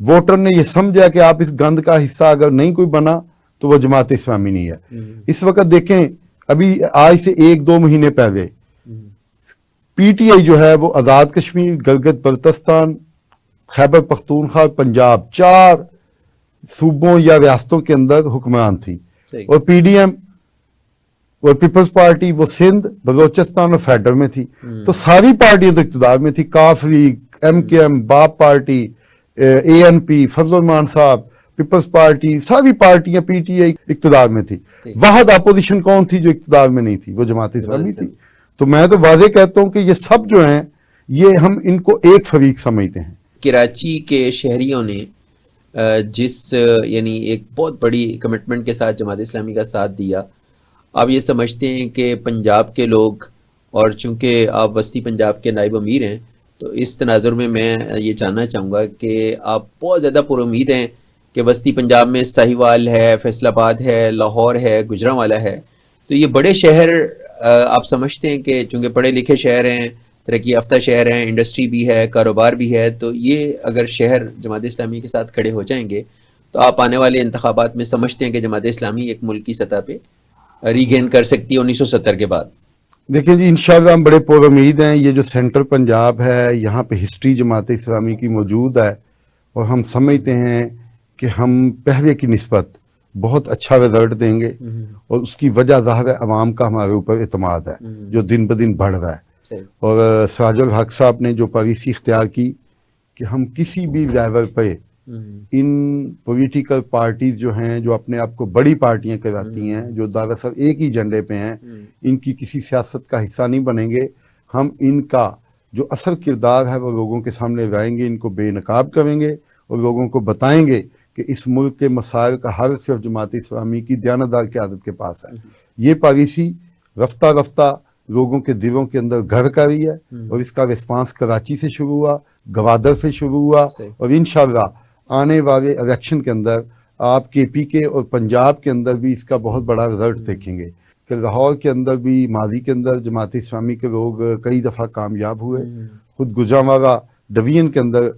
वोटर ने ये समझा कि आप इस गंद का हिस्सा अगर नहीं कोई बना तो वो जमात इस्लामी नहीं है। इस वक्त देखें, अभी आज से 1-2 महीने पहले पीटीआई जो है वो आजाद कश्मीर, गिलगित बल्तिस्तान, खैबर पख्तूनख्वा, पंजाब, 4 सूबों या रियासतों के अंदर हुक्मरान थी। और पीडीएम और पीपल्स पार्टी वो सिंध, बलोचिस्तान और फेडरल में थी। तो सारी पार्टियां तो इक़्तिदार में थी, काफ लीग, एमकेएम, बाप पार्टी, एएनपी, फजल रहमान साहब, पीपल्स पार्टी, सारी पार्टियां पीटीआई इक़्तिदार में थी। वाहिद अपोजिशन कौन थी जो इक़्तिदार में नहीं थी? वो जमात इस्लामी थी। तो मैं तो वाज़ेह कहता हूं कि ये सब जो हैं ये हम इनको एक फरीक समझते हैं। कराची के शहरियों ने जिस यानी एक बहुत बड़ी कमिटमेंट के साथ जमात इस्लामी का साथ दिया, आप ये समझते हैं कि पंजाब के लोग, और चूंकि आप वस्ती पंजाब के नायब अमीर हैं, तो इस तनाजुर में मैं ये जानना चाहूँगा कि आप बहुत ज़्यादा पुरुमीद हैं कि वस्ती पंजाब में साहिवाल है, फैसलाबाद है, लाहौर है, गुजरांवाला है। तो ये बड़े शहर आप समझते हैं कि चूँकि पढ़े लिखे शहर हैं, तरक्की याफ्ता शहर हैं, इंडस्ट्री भी है, कारोबार भी है, तो ये अगर शहर जमात इस्लामी के साथ खड़े हो जाएंगे तो आप आने वाले इंतखाबात में समझते हैं कि जमात इस्लामी एक मुल्क की सतह पे रीगेन कर सकती है 1970 के बाद? देखिए जी, इंशाल्लाह हम बड़े पुरुमीद हैं। ये जो सेंट्रल पंजाब है, यहाँ पे हिस्ट्री जमात इस्लामी की मौजूद है, और हम समझते हैं कि हम पहले की निस्बत बहुत अच्छा रिजल्ट देंगे, और उसकी वजह ज़ाहिर है अवाम का हमारे ऊपर एतमाद है जो दिन ब दिन बढ़ रहा है। और सिराजुल हक साहब ने जो पॉलिसी इख्तियार की कि हम किसी भी लेवल पे इन पॉलिटिकल पार्टीज जो हैं, जो अपने आप को बड़ी पार्टियां कहलाती हैं, जो दरअसल एक ही झंडे पे हैं, इनकी किसी सियासत का हिस्सा नहीं बनेंगे। हम इनका जो असल किरदार है वो लोगों के सामने लाएंगे, इनको बेनकाब करेंगे और लोगों को बताएंगे कि इस मुल्क के मसाइल का हल सिर्फ जमात इस्लामी की दयानतदार क़यादत के पास है। ये पॉलिसी रफ्ता रफ्ता लोगों के दिलों के अंदर घर कर रही है, और इसका रिस्पांस कराची से शुरू हुआ, गवादर से शुरू हुआ, और इंशाल्लाह आने वाले इलेक्शन के अंदर आप केपी के और पंजाब के अंदर भी इसका बहुत बड़ा रिजल्ट देखेंगे। कि लाहौर के अंदर भी माजी के अंदर जमात इस्लामी के लोग कई दफ़ा कामयाब हुए। खुद गुजरांवाला डिवीजन के अंदर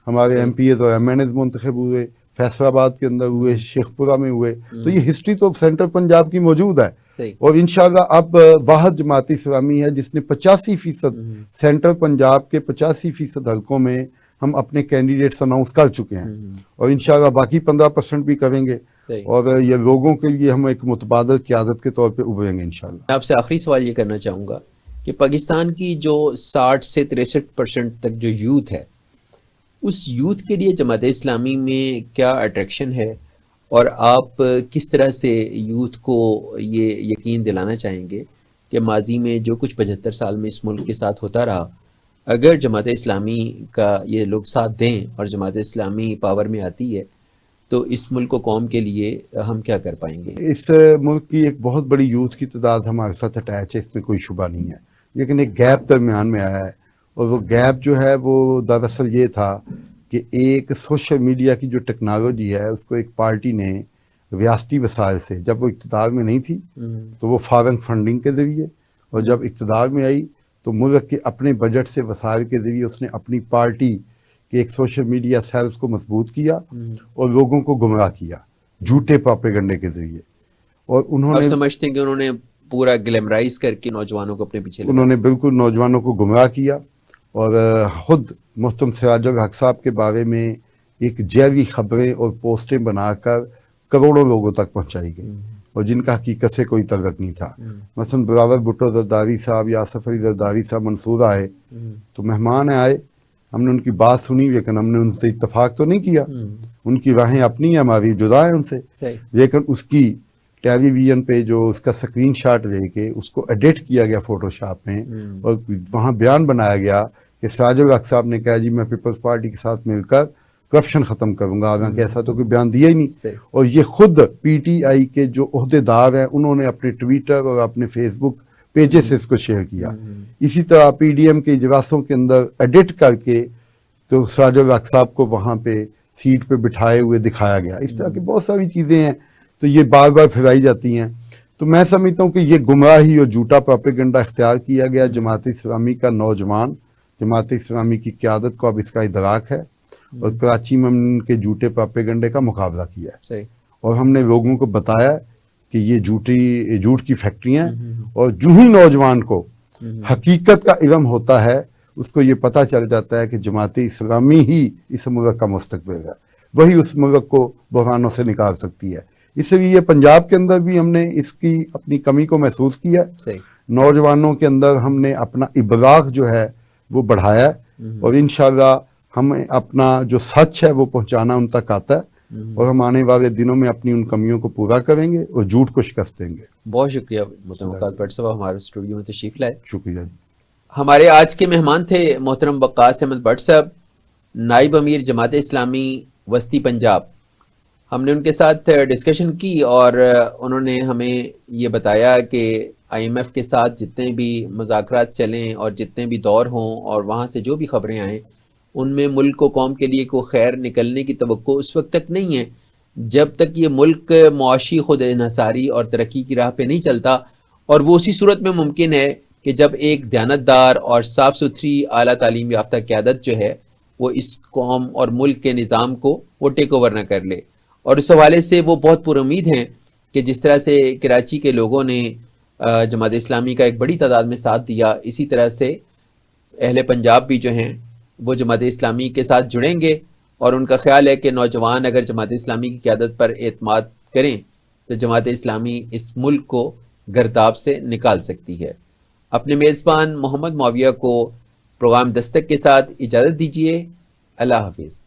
हमारे MPs और MNs मुंतखब हुए, फैसलाबाद के अंदर हुए, शेखपुरा में हुए। तो ये हिस्ट्री तो सेंट्रल पंजाब की मौजूद है। और इंशाल्लाह अब वाहद जमात इस्लामी है जिसने 85% सेंट्रल पंजाब के 85% हलकों में हम अपने कैंडिडेट्स अनाउंस कर चुके हैं और इंशाल्लाह बाकी 15% भी करेंगे और ये लोगों के लिए हम एक मुतबादल क़यादत के तौर पे उभरेंगे इंशाल्लाह। मैं आपसे आखिरी सवाल ये करना चाहूँगा कि पाकिस्तान की जो 60 से 63% तक जो यूथ है, उस यूथ के लिए जमात इस्लामी में क्या अट्रैक्शन है और आप किस तरह से यूथ को ये यकीन दिलाना चाहेंगे कि माजी में जो कुछ 75 साल में इस मुल्क के साथ होता रहा, अगर जमात इस्लामी का ये लोग साथ दें और जमात इस्लामी पावर में आती है तो इस मुल्क को कौम के लिए हम क्या कर पाएंगे? इस मुल्क की एक बहुत बड़ी यूथ की तादाद हमारे साथ अटैच है, इसमें कोई शुबा नहीं है, लेकिन एक गैप दरमियान में आया है और वो गैप जो है वो दरअसल ये था कि एक सोशल मीडिया की जो टेक्नोलॉजी है उसको एक पार्टी ने रियासती वसाइल से, जब वो इक़्तिदार में नहीं थी तो वो फॉरेन फंडिंग के ज़रिए, और जब इक़्तिदार में आई तो मुल्क के अपने बजट से वसाइल के ज़रिए उसने अपनी पार्टी के एक सोशल मीडिया सेल्स को मजबूत किया और लोगों को गुमराह किया झूठे प्रोपेगेंडे के ज़रिए। और उन्होंने समझते हैं कि उन्होंने पूरा ग्लैमराइज करके नौजवानों को अपने पीछे लगाया। उन्होंने बिल्कुल नौजवानों को गुमराह किया और खुद मोहतरम सिराजुल हक साहब के बारे में एक जैवी खबरें और पोस्टें बनाकर करोड़ों लोगों तक पहुंचाई गई और जिनका हकीकत से कोई तल्लुक नहीं था। मसलन बिलावल भुट्टो जरदारी साहब या आसफ अली जरदारी साहब मंसूर आए तो मेहमान आए, हमने उनकी बात सुनी लेकिन हमने उनसे इत्तफाक तो नहीं किया, उनकी राहें अपनी है, हमारी जुदा है उनसे, लेकिन उसकी टेलीविजन पे जो उसका स्क्रीनशॉट लेके उसको एडिट किया गया फोटोशॉप में और वहाँ बयान बनाया गया कि सिराजुल हक साहब ने कहा जी मैं पीपल्स पार्टी के साथ मिलकर करप्शन खत्म करूंगा, हालांकि ऐसा तो कोई बयान दिया ही नहीं। और ये खुद PTI के जो ओहदेदार हैं उन्होंने अपने ट्विटर और अपने फेसबुक पेजेस से इसको शेयर किया। इसी तरह PDM के इजलासों के अंदर एडिट करके तो सिराजुल हक साहब को वहां पे सीट पे बिठाए हुए दिखाया गया। इस तरह की बहुत सारी चीजें हैं तो ये बार बार फैलाई जाती हैं। तो मैं समझता हूँ कि ये गुमराही और झूठा प्रोपेगेंडा इख्तियार किया गया। जमात इस्लामी का नौजवान, जमात इस्लामी की क़यादत को अब इसका इदराक है और कराची में उनके झूठे प्रोपेगेंडे का मुकाबला किया है और हमने लोगों को बताया कि ये झूठ की फैक्ट्रियां हैं और जो ही नौजवान को हकीकत का इल्म होता है उसको ये पता चल जाता है कि जमात इस्लामी ही इस मुल्क का मुस्तकबिल है, वही उस मुल्क को बहरानों से निकाल सकती है। इसलिए पंजाब के अंदर भी हमने इसकी अपनी कमी को महसूस किया, नौजवानों के अंदर हमने अपना इबलाग जो है वो बढ़ाया और इंशाल्लाह हम अपना जो सच है वो पहुंचाना उन तक आता है और हम आने वाले दिनों में अपनी उन कमियों को पूरा करेंगे और झूठ को शिकस्त देंगे। बहुत शुक्रिया मोहतरम वक़ास भट्ट साहब हमारे स्टूडियो में तशरीफ लाए। शुक्रिया जी। हमारे आज के मेहमान थे मोहतरम वक़ास अहमद भट्ट साहब, नाइब अमीर जमात इस्लामी वस्ती पंजाब। हमने उनके साथ डिस्कशन की और उन्होंने हमें ये बताया कि IMF के साथ जितने भी मुज़ाकरात चलें और जितने भी दौर हों और वहाँ से जो भी खबरें आएँ उनमें मुल्क को कौम के लिए कोई खैर निकलने की तवक्को उस वक्त तक नहीं है जब तक ये मुल्क मुआशी खुद इन्हसारी और तरक्की की राह पे नहीं चलता। और वो उसी सूरत में मुमकिन है कि जब एक दयानतदार और साफ़ सुथरी आला तालीम याफ्ता क़यादत जो है वो इस कौम और मुल्क के निज़ाम को वो टेक ओवर न कर ले। और इस हवाले से वो बहुत पुरुमीद हैं कि जिस तरह से कराची के लोगों ने जमात इस्लामी का एक बड़ी तादाद में साथ दिया, इसी तरह से अहले पंजाब भी जो हैं वो जमात इस्लामी के साथ जुड़ेंगे और उनका ख्याल है कि नौजवान अगर जमात इस्लामी की क़यादत पर एतमाद करें तो जमात इस्लामी इस मुल्क को गर्दाब से निकाल सकती है। अपने मेज़बान मोहम्मद मुआविया को प्रोग्राम दस्तक के साथ इजाज़त दीजिए। अल्लाह हाफिज़।